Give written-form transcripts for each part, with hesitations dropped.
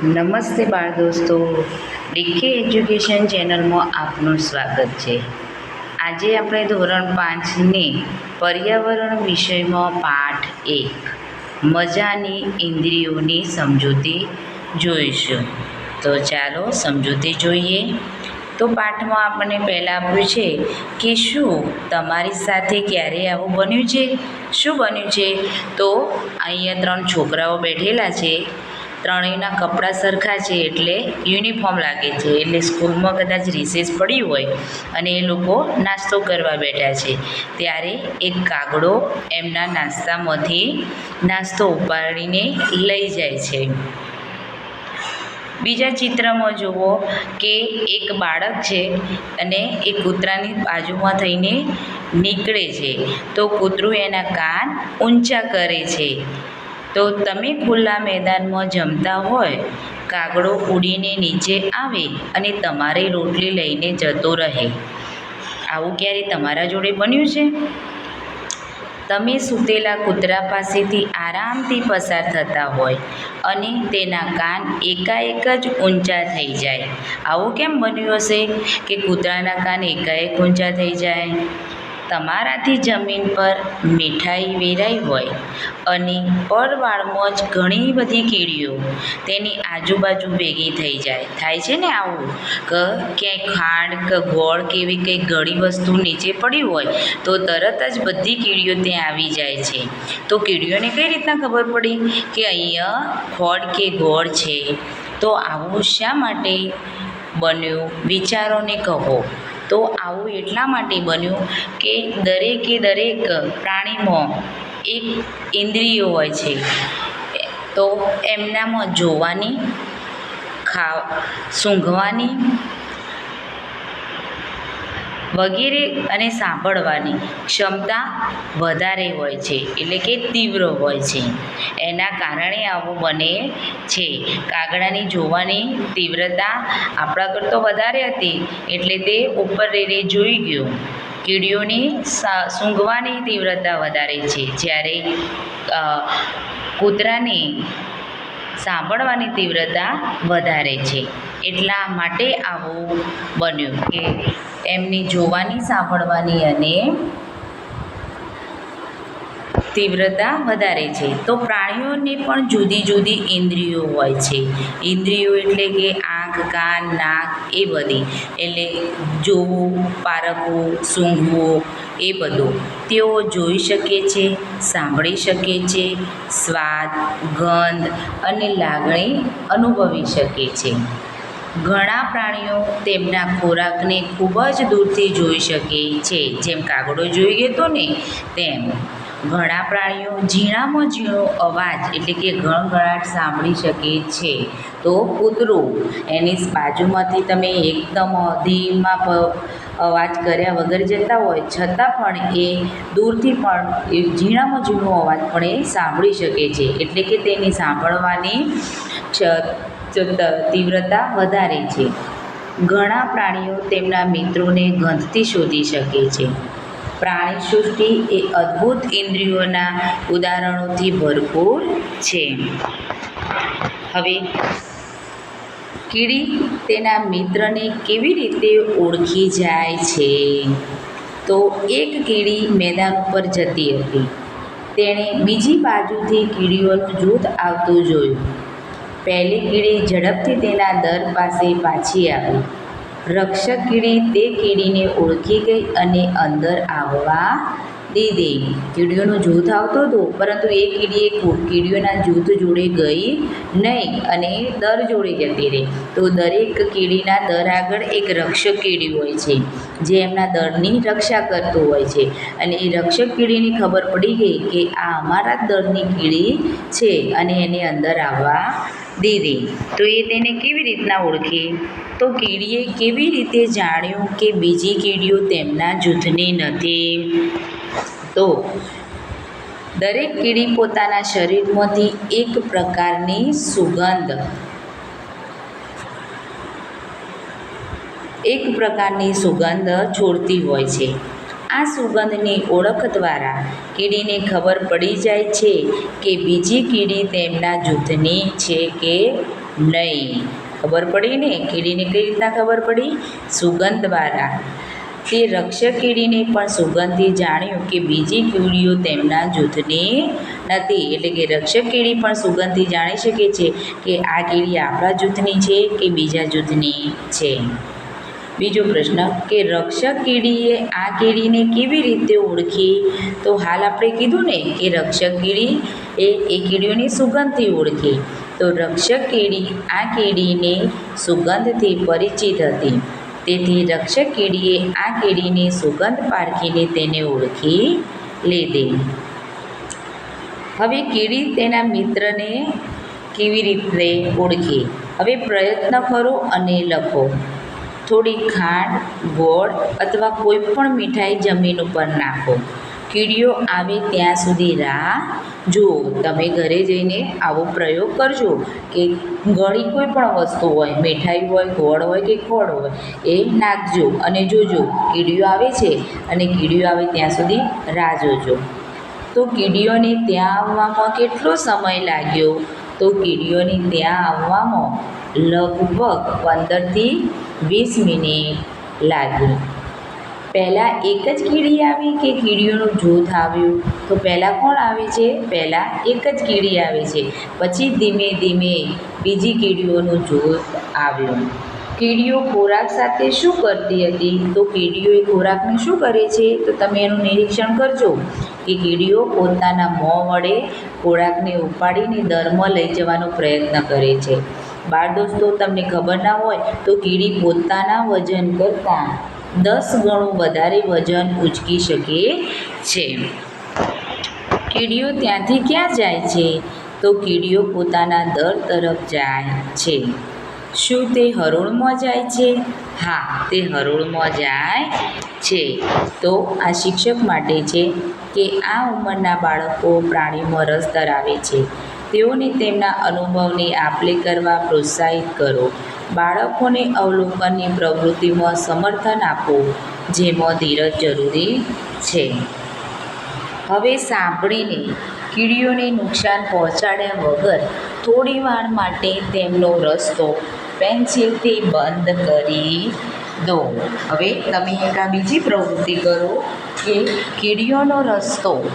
નમસ્તે બાળ દોસ્તો, ડીકે એજ્યુકેશન ચેનલમાં આપનું સ્વાગત છે. આજે આપણે ધોરણ 5ની પર્યાવરણ વિષયમાં પાઠ 1 મજાની ઇન્દ્રિયોની સમજૂતી જોઈશું. તો ચાલો સમજૂતી જોઈએ. તો પાઠમાં આપણને પહેલાં આપ્યું છે કે શું તમારી સાથે ક્યારેય આવું બન્યું છે? શું બન્યું છે? તો અહીંયા 3 છોકરાઓ બેઠેલા છે. ત્રણેયના કપડાં સરખા છે એટલે યુનિફોર્મ લાગે છે, એટલે સ્કૂલમાં કદાચ રિસેસ પડી હોય અને એ લોકો નાસ્તો કરવા બેઠા છે. ત્યારે એક કાગડો એમના નાસ્તામાંથી નાસ્તો ઉપાડીને લઈ જાય છે. બીજા ચિત્રમાં જુઓ કે એક બાળક છે અને એ કૂતરાની બાજુમાં થઈને નીકળે છે, તો કૂતરું એના કાન ઊંચા કરે છે. તો તમે ખુલ્લા મેદાનમાં જમતા હોય, કાગડો ઉડીને નીચે આવે અને તમારી રોટલી લઈને જતો રહે. આવું ક્યારે તમારા જોડે બન્યું છે? તમે સૂતેલા કૂતરા પાસેથી આરામથી પસાર થતા હોય અને તેના કાન એકાએક જ ઊંચા થઈ જાય. આવું કેમ બન્યું હશે કે કૂતરાના કાન એકાએક ઊંચા થઈ જાય? તમારાથી જમીન પર મીઠાઈ વેરાઈ હોય અને પરવાળમાં જ ઘણી બધી કીડીઓ તેની આજુબાજુ ભેગી થઈ જાય. થાય છે ને આવું કે ક્યાંય ખાંડ કે ગોળ કે એવી કંઈક ગળી વસ્તુ નીચે પડી હોય તો તરત જ બધી કીડીઓ ત્યાં આવી જાય છે. તો કીડીઓને કઈ રીતના ખબર પડી કે અહીંયા ખોડ કે ગોળ છે? તો આવું શા માટે બન્યું? વિચારોને કહો. તો આવું એટલા માટે બન્યું કે દરેકે દરેક પ્રાણીમાં એક ઇન્દ્રિયો હોય છે. તો એમનામાં જોવાની, સૂંઘવાની વગેરે અને સાંભળવાની ક્ષમતા વધારે હોય છે, એટલે કે તીવ્ર હોય છે. એના કારણે આવું બને છે. કાગડાની જોવાની તીવ્રતા આપણા કરતાં વધારે હતી એટલે તે ઉપર રેરે જોઈ ગયો. કીડીઓની સૂંઘવાની તીવ્રતા વધારે છે, જ્યારે કૂતરાની સાંભળવાની તીવ્રતા વધારે છે. એટલા માટે આવું બન્યું કે એમની જોવાની, સાંભળવાની અને તીવ્રતા વધારે છે. તો પ્રાણીઓને પણ જુદી જુદી ઇન્દ્રિયો હોય છે. ઇન્દ્રિયો એટલે કે આંખ, કાન, નાક એ બધી, એટલે જોવું, પારખવું, સૂંઘવું એ બધું તેઓ જોઈ શકે છે, સાંભળી શકે છે, સ્વાદ, ગંધ અને લાગણી અનુભવી શકે છે. ઘણા પ્રાણીઓ તેમના ખોરાકને ખૂબ જ દૂરથી જોઈ શકે છે, જેમ કાગડો જોઈ ગયો હતો ને તેમ. ઘણા પ્રાણીઓ ઝીણામાં ઝીણો અવાજ એટલે કે ઘણઘણાટ સાંભળી શકે છે. તો કૂતરું એની બાજુમાંથી તમે એકદમ ધીમા અવાજ કર્યા વગર જતા હોય છતાં પણ એ દૂરથી પણ એ ઝીણામાં ઝીણો અવાજ પણ એ સાંભળી શકે છે, એટલે કે તેની સાંભળવાની તીવ્રતા વધારે છે. ઘણા પ્રાણીઓ તેમના મિત્રોને ગંધથી શોધી શકે છે. પ્રાણી સૃષ્ટિ એ અદ્ભુત ઇન્દ્રિયોના ઉદાહરણોથી ભરપૂર છે. હવે કીડી તેના મિત્રને કેવી રીતે ઓળખી જાય છે? તો એક કીડી મેદાન ઉપર જતી હતી. તેણે બીજી બાજુથી કીડીઓનું જૂથ આવતું જોયું. પહેલી કીડી ઝડપથી તેના દર પાસે પાછી આવી. રક્ષક કીડી તે કીડીને ઓળખી ગઈ અને અંદર આવવા દીધી. કીડીઓનું જૂથ આવતું હતું, પરંતુ એ કીડીએ કીડીઓના જૂથ જોડે ગઈ નહીં અને દર જોડે જતી રહી. તો દરેક કીડીના દર આગળ એક રક્ષક કીડી હોય છે, જે એમના દરની રક્ષા કરતું હોય છે. અને એ રક્ષક કીડીને ખબર પડી ગઈ કે આ અમારા દરની કીડી છે અને એને અંદર આવવા દીધી. તો એ તેને કેવી રીતના ઓળખી? તો કીડીએ કેવી રીતે જાણ્યું કે બીજી કીડીઓ તેમના જૂથની નથી? તો દરેક કીડી પોતાના શરીરમાંથી એક પ્રકારની સુગંધ છોડતી હોય છે. આ સુગંધની ઓળખ દ્વારા કીડીને ખબર પડી જાય છે કે બીજી કીડી તેમના જૂથની છે કે નહીં. ખબર પડી ને? કીડીને કઈ રીતના ખબર પડી? સુગંધ દ્વારા. તે રક્ષક કીડીને પણ સુગંધથી જાણ્યું કે બીજી કીડીઓ તેમના જૂથની નથી. એટલે કે રક્ષક કીડી પણ સુગંધથી જાણી શકે છે કે આ કીડી આપણા જૂથની છે કે બીજા જૂથની છે. બીજો પ્રશ્ન કે રક્ષક કીડીએ આ કીડીને કેવી રીતે ઓળખી? તો હાલ આપણે કીધું ને કે રક્ષક કીડી એ કીડીઓની સુગંધથી ઓળખી. તો રક્ષક કીડી આ કીડીને સુગંધથી પરિચિત હતી. તેથી રક્ષક કીડીએ આ કીડીની સુગંધ પારખીને તેને ઓળખી લીધી. હવે કીડી તેના મિત્રને કેવી રીતે ઓળખે? હવે પ્રયત્ન કરો અને લખો. થોડી ખાંડ, ગોળ અથવા કોઈ પણ મીઠાઈ જમીન ઉપર નાખો. કીડીઓ આવે ત્યાં સુધી રાહ જુઓ. તમે ઘરે જઈને આવો પ્રયોગ કરજો કે ઘણી કોઈ પણ વસ્તુ હોય, મીઠાઈ હોય, ગોળ હોય કે ખોળ હોય, એ નાખજો અને જોજો કીડીઓ આવે છે અને કીડીઓ આવે ત્યાં સુધી રાહ જોજો. તો કીડીઓને ત્યાં આવવામાં કેટલો સમય લાગ્યો? તો કીડીઓને ત્યાં આવવામાં લગભગ 15થી 20 મિનિટ લાગી. પહેલાં એક જ કીડી આવી કે કીડીઓનું જૂથ આવ્યું? તો પહેલાં કોણ આવે છે? પહેલાં એક જ કીડી આવે છે. પછી ધીમે ધીમે બીજી કીડીઓનું જૂથ આવ્યું. કીડીઓ ખોરાક સાથે શું કરતી હતી? તો કીડીઓ એ ખોરાકને શું કરે છે? તો તમે એનું નિરીક્ષણ કરજો કે કીડીઓ પોતાના મોં વડે ખોરાકને ઉપાડીને દરમાં લઈ જવાનો પ્રયત્ન કરે છે. બાળ દોસ્તો, તમને ખબર ના હોય તો કીડી પોતાના વજન કરતાં 10 ગણું વધારે વજન ઉંચકી શકે છે. કીડીઓ ત્યાંથી ક્યાં જાય છે? તો કીડીઓ પોતાના દર તરફ જાય છે. શું તે હરોળમાં જાય છે? હા, તે હરોળમાં જાય છે. તો આ શિક્ષક માટે છે કે આ ઉંમરના બાળકો પ્રાણીઓમાં રસ ધરાવે છે. તેઓને તેમના અનુભવની આપ-લે કરવા પ્રોત્સાહિત કરો. બાળકોને અવલોકનની પ્રવૃત્તિમાં સમર્થન આપો, જેમાં ધીરજ જરૂરી છે. હવે સાંભળીને કીડીઓને નુકસાન પહોંચાડ્યા વગર થોડીવાર માટે તેમનો રસ્તો પેન્સિલથી બંધ કરી દો. હવે તમે એક આ બીજી પ્રવૃત્તિ કરો કે કીડીઓનો રસ્તો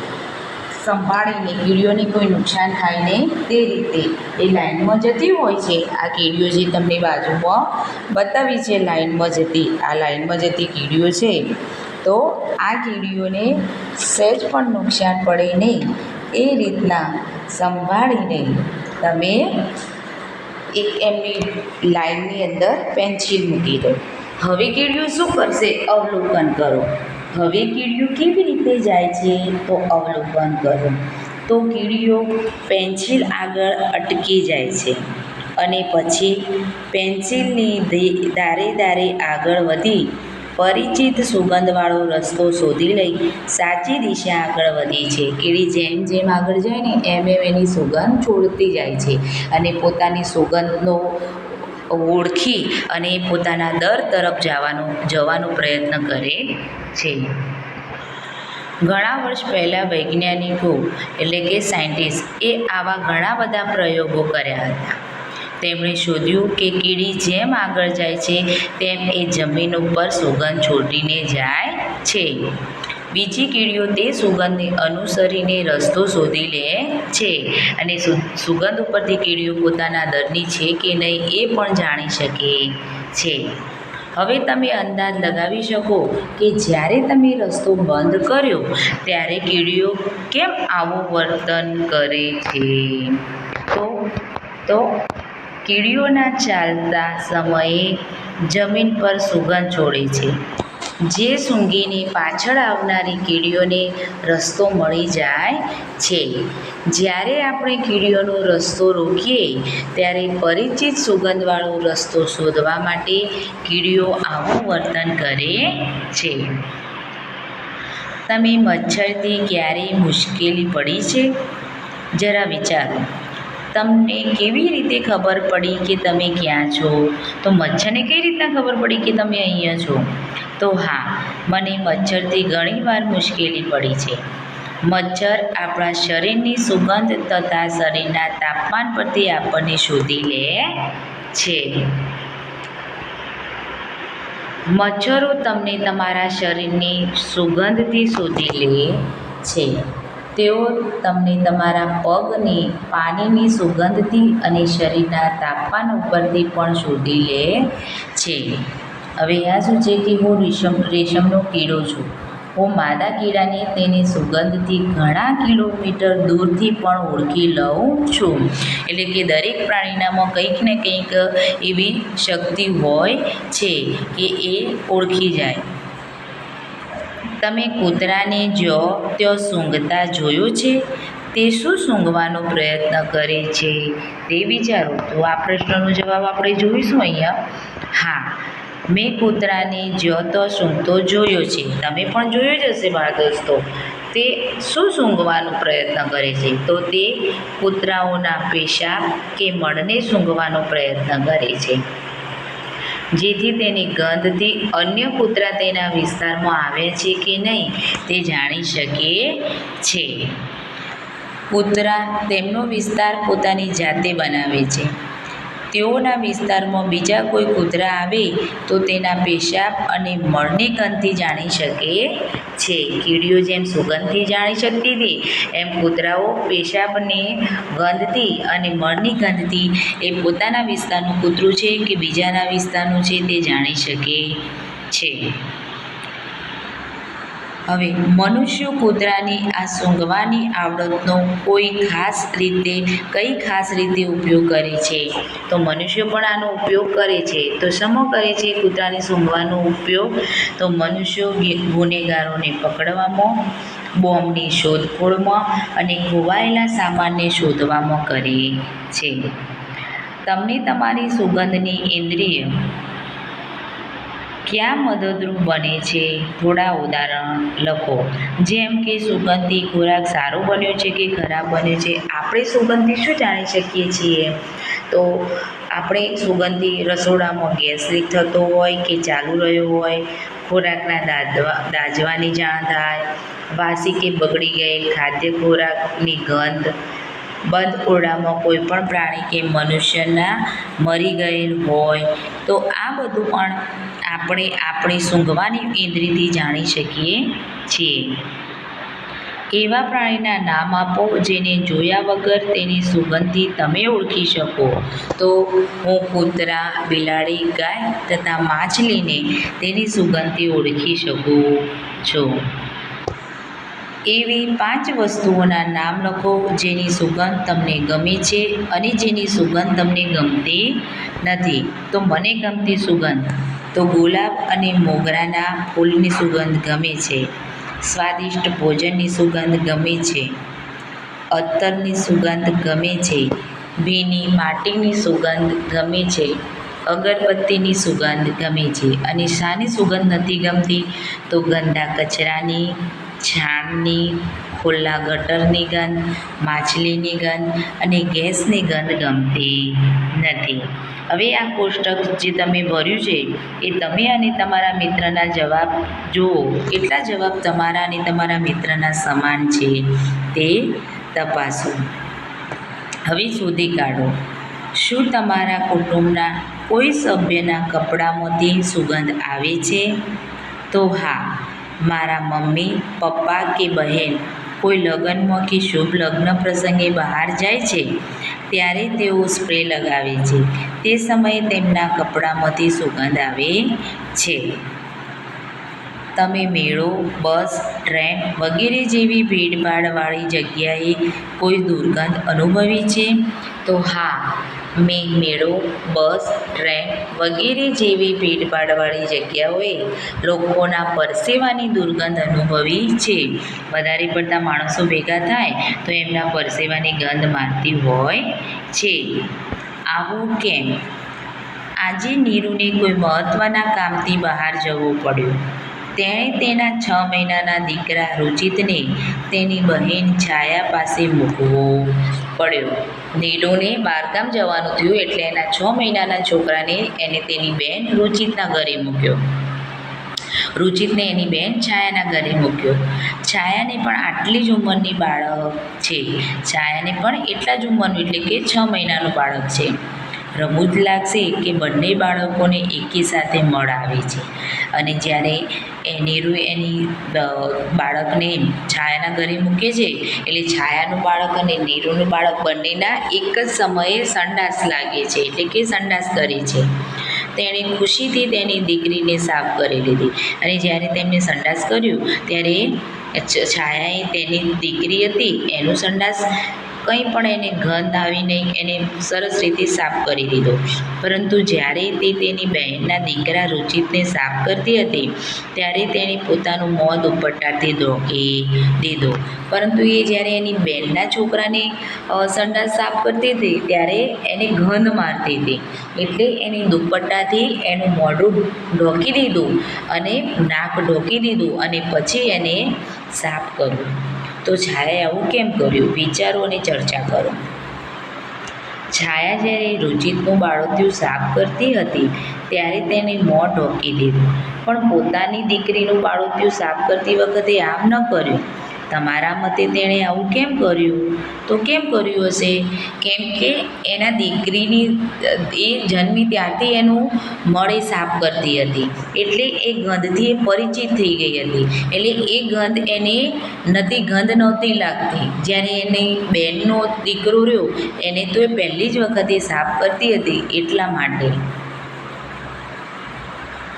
સંભાળીને, કીડીઓને કોઈ નુકસાન થાય નહીં તે રીતે એ લાઈનમાં જતી હોય છે. આ કીડીઓ જે તમને બાજુમાં બતાવી છે લાઈનમાં જતી, આ લાઈનમાં જતી કીડીઓ છે. તો આ કીડીઓને સહેજ પણ નુકસાન પડે નહીં એ રીતના સંભાળીને તમે એક એમની લાઈનની અંદર પેન્સિલ મૂકી દો. હવે કીડીઓ શું કરશે? અવલોકન કરો. હવે કીડીઓ કેવી રીતે જાય છે? તો અવલોકન કરો. તો કીડીઓ પેન્સિલ આગળ અટકી જાય છે અને પછી પેન્સિલની ધારે ધારે આગળ વધી પરિચિત સુગંધવાળો રસ્તો શોધી લઈ સાચી દિશા આગળ વધી છે. કીડી જેમ જેમ આગળ જાય ને એમ એમ એની સુગંધ છોડતી જાય છે અને પોતાની સુગંધનો ઓળખી અને પોતાના દર તરફ જવાનો પ્રયત્ન કરે છે. ઘણા વર્ષ પહેલાં વૈજ્ઞાનિકો એટલે કે સાયન્ટિસ્ટ એ આવા ઘણા બધા પ્રયોગો કર્યા હતા. તેમણે શોધ્યું કે કીડી જેમ આગળ જાય છે તેમ એ જમીન ઉપર સુગંધ છોડીને જાય છે. બીજી કીડીઓ તે સુગંધને અનુસરીને રસ્તો શોધી લે છે અને સુગંધ ઉપરથી કીડીઓ પોતાના દરની છે કે નહીં એ પણ જાણી શકે છે. હવે તમે અંદાજ લગાવી શકો કે જ્યારે તમે રસ્તો બંધ કર્યો ત્યારે કીડીઓ કેમ આવું વર્તન કરે છે? તો કીડીઓના ચાલતા સમયે જમીન પર સુગંધ છોડે છે, જે સૂંઘીને પાછળ આવનારી કીડીઓને રસ્તો મળી જાય છે. જ્યારે આપણે કીડીઓનો રસ્તો રોકીએ ત્યારે પરિચિત સુગંધવાળો રસ્તો શોધવા માટે કીડીઓ આવું વર્તન કરે છે. તમે મચ્છરથી ક્યારેય મુશ્કેલી પડી છે? જરા વિચારો. તમને કેવી રીતે ખબર પડી કે તમે ક્યાં છો? તો મચ્છરને કઈ રીતના ખબર પડી કે તમે અહીંયા છો? તો હા, મને મચ્છરથી ઘણીવાર મુશ્કેલી પડી છે. મચ્છર આપણા શરીરની સુગંધ તથા શરીરના તાપમાન પરથી આપણને શોધી લે છે. મચ્છરો તમને તમારા શરીરની સુગંધથી શોધી લે છે. તેઓ તમને તમારા પગની પાણીની સુગંધથી અને શરીરના તાપમાન ઉપરથી પણ શોધી લે છે. હવે આ શું છે કે હું રેશમનો કીડો છું. હું માદા કીડાને તેની સુગંધથી ઘણા કિલોમીટર દૂરથી પણ ઓળખી લઉં છું. એટલે કે દરેક પ્રાણીનામાં કંઈક ને કંઈક એવી શક્તિ હોય છે કે એ ઓળખી જાય. તમે કૂતરાને ત્યાં સૂંઘતા જોયો છે? તે શું સૂંઘવાનો પ્રયત્ન કરે છે તે વિચારો. તો આ પ્રશ્નનો જવાબ આપણે જોઈશું અહીંયા. હા, મેં કૂતરાને તો સૂંઘતો જોયો છે. તમે પણ જોયો જ હશે બાળ દોસ્તો. તે શું સૂંઘવાનો પ્રયત્ન કરે છે? તો તે કૂતરાઓના પેશાબ કે મળને સૂંઘવાનો પ્રયત્ન કરે છે, જેથી તેની ગંધથી અન્ય કૂતરા તેના વિસ્તારમાં આવ્યા છે કે નહીં તે જાણી શકે છે. કૂતરા તેમનો વિસ્તાર પોતાની જાતે બનાવે છે. તેઓના વિસ્તારમાં બીજા કોઈ કૂતરા આવે તો તેના પેશાબ અને મળની ગંધથી જાણી શકે છે. કીડીઓ જેમ સુગંધથી જાણી શકતી હતી, એમ કૂતરાઓ પેશાબની ગંધથી અને મળની ગંધથી એ પોતાના વિસ્તારનું કૂતરું છે કે બીજાના વિસ્તારનું છે તે જાણી શકે છે. હવે મનુષ્યો કૂતરાની આ સૂંઘવાની આવડતનો કઈ ખાસ રીતે ઉપયોગ કરે છે? તો મનુષ્યો પણ આનો ઉપયોગ કરે છે. તો શેમાં કરે છે કૂતરાની સૂંઘવાનો ઉપયોગ? તો મનુષ્યો ગુનેગારોને પકડવામાં, બોમ્બની શોધખોળમાં અને ખોવાયેલા સામાનને શોધવામાં કરે છે. તમને તમારી સુગંધની ઇન્દ્રિય ક્યાં મદદરૂપ બને છે? થોડા ઉદાહરણ લખો. જેમ કે સુગંધથી ખોરાક સારો બન્યો છે કે ખરાબ બન્યો છે. આપણે સુગંધથી શું જાણી શકીએ છીએ? તો આપણે સુગંધથી રસોડામાં ગેસ લીક થતો હોય કે ચાલુ રહ્યો હોય, ખોરાકના દાઝવાની જાણ થાય, વાસી કે બગડી ગયેલ ખાદ્ય ખોરાકની ગંધ, બંધ ઓરડામાં કોઈ પણ પ્રાણી કે મનુષ્યના મરી ગયેલ હોય, તો આ બધું પણ આપણે આપણી સૂંઘવાની ઇન્દ્રિયથી જાણી શકીએ છીએ. એવા પ્રાણીના નામ આપો જેને જોયા વગર તેની સુગંધથી તમે ઓળખી શકો. તો હું કૂતરા, બિલાડી, ગાય તથા માછલીને તેની સુગંધથી ઓળખી શકું છું. એવી 5 વસ્તુઓના નામ લખો જેની સુગંધ તમને ગમે છે અને જેની સુગંધ તમને ગમતી નથી. તો મને ગમતી સુગંધ, તો ગુલાબ અને મોગરાના ફૂલની સુગંધ ગમે છે. સ્વાદિષ્ટ ભોજનની સુગંધ ગમે છે. અત્તરની સુગંધ ગમે છે. ભીની માટીની સુગંધ ગમે છે. અગરબત્તીની સુગંધ ગમે છે. અને શાની સુગંધ નથી ગમતી? તો ગંદા કચરાની, છાણની, ખુલ્લા ગટરની ગંધ, માછલીની ગંધ અને ગેસની ગંધ ગમતી નથી. હવે આ કોષ્ટક જે તમે ભર્યું છે એ તમે અને તમારા મિત્રના જવાબ જુઓ. કેટલા જવાબ તમારા અને તમારા મિત્રના સમાન છે તે તપાસો. હવે શોધી કાઢો, શું તમારા કુટુંબના કોઈ સભ્યના કપડામાંથી સુગંધ આવે છે? તો હા, મારા મમ્મી, પપ્પા કે બહેન કોઈ લગ્નમાં કે શુભ લગ્ન પ્રસંગે બહાર જાય છે ત્યારે તેઓ સ્પ્રે લગાવે છે. તે સમયે તેમના કપડામાંથી સુગંધ આવે છે. તમે મેળો, બસ, ટ્રેન વગેરે જેવી ભીડભાડવાળી જગ્યાએ કોઈ દુર્ગંધ અનુભવી છે? તો હા, મેં મેળો, બસ, ટ્રેન વગેરે જેવી ભીડભાડવાળી જગ્યાઓએ લોકોના પરસેવાની દુર્ગંધ અનુભવી છે. વધારે પડતા માણસો ભેગા થાય તો એમના પરસેવાની ગંધ મારતી હોય છે. આવું કેમ? આજે નીરુને કોઈ મહત્ત્વના કામથી બહાર જવું પડ્યું. તેણે તેના 6 મહિનાના દીકરા રુચિતને તેની બહેન છાયા પાસે મૂકવો પડ્યો. નીરુને બહારગામ જવાનું થયું એટલે એના 6 મહિનાના છોકરાને એને તેની બહેન રુચિતના ઘરે મૂક્યો. રુચિતને એની બેન છાયાના ઘરે મૂક્યો. છાયાને પણ આટલી જ ઉંમરની બાળક છે. છાયાને પણ એટલા જ ઉંમરનું એટલે કે 6 મહિનાનું બાળક છે. રમૂજ લાગશે કે બંને બાળકોને એકી સાથે મળ આવે છે. અને જ્યારે નીરુ એની બાળકને છાયાના ઘરે મૂકે છે એટલે છાયાનું બાળક અને નીરુનું બાળક બંનેના એક જ સમયે સંડાસ લાગે છે એટલે કે સંડાસ કરે છે. તેણે ખુશીથી તેની દીકરીને સાફ કરી લીધી અને જ્યારે તેમણે સંડાસ કર્યું ત્યારે છાયાએ તેની દીકરી હતી એનું સંડાસ કંઈ પણ એને ગંધ આવી નહીં, એને સરસ રીતે સાફ કરી દીધો. પરંતુ જ્યારે તે તેની બહેનના દીકરા રુચિતને સાફ કરતી હતી ત્યારે તેણે પોતાનું મોં દુપટ્ટાથી ઢોકી દીધું. પરંતુ એ જ્યારે એની બહેનના છોકરાને સંડાસ સાફ કરતી હતી ત્યારે એને ગંધ મારતી હતી એટલે એને દુપટ્ટાથી એનું મોઢું ઢોકી દીધું અને નાક ઢોકી દીધું અને પછી એને સાફ કર્યું. તો છાયાએ આવું કેમ કર્યું? વિચારો અને ચર્ચા કરો. છાયા જ્યારે રુચિતનું બાળોતિયું સાફ કરતી હતી ત્યારે તેને મોં ઢોકી દીધું, પણ પોતાની દીકરીનું બાળોતિયું સાફ કરતી વખતે આમ ન કર્યું. તમારા મતે તેણે આવું કેમ કર્યું? તો કેમ કર્યું હશે? કેમ કે એના દીકરીની એ જન્મી ત્યારથી એનું મળ એ સાફ કરતી હતી એટલે એ ગંધથી એ પરિચિત થઈ ગઈ હતી એટલે એ ગંધ એને ગંધ નહોતી લાગતી. જ્યારે એની બહેનનો દીકરો રહ્યો એને તો એ પહેલી જ વખતે સાફ કરતી હતી એટલા માટે.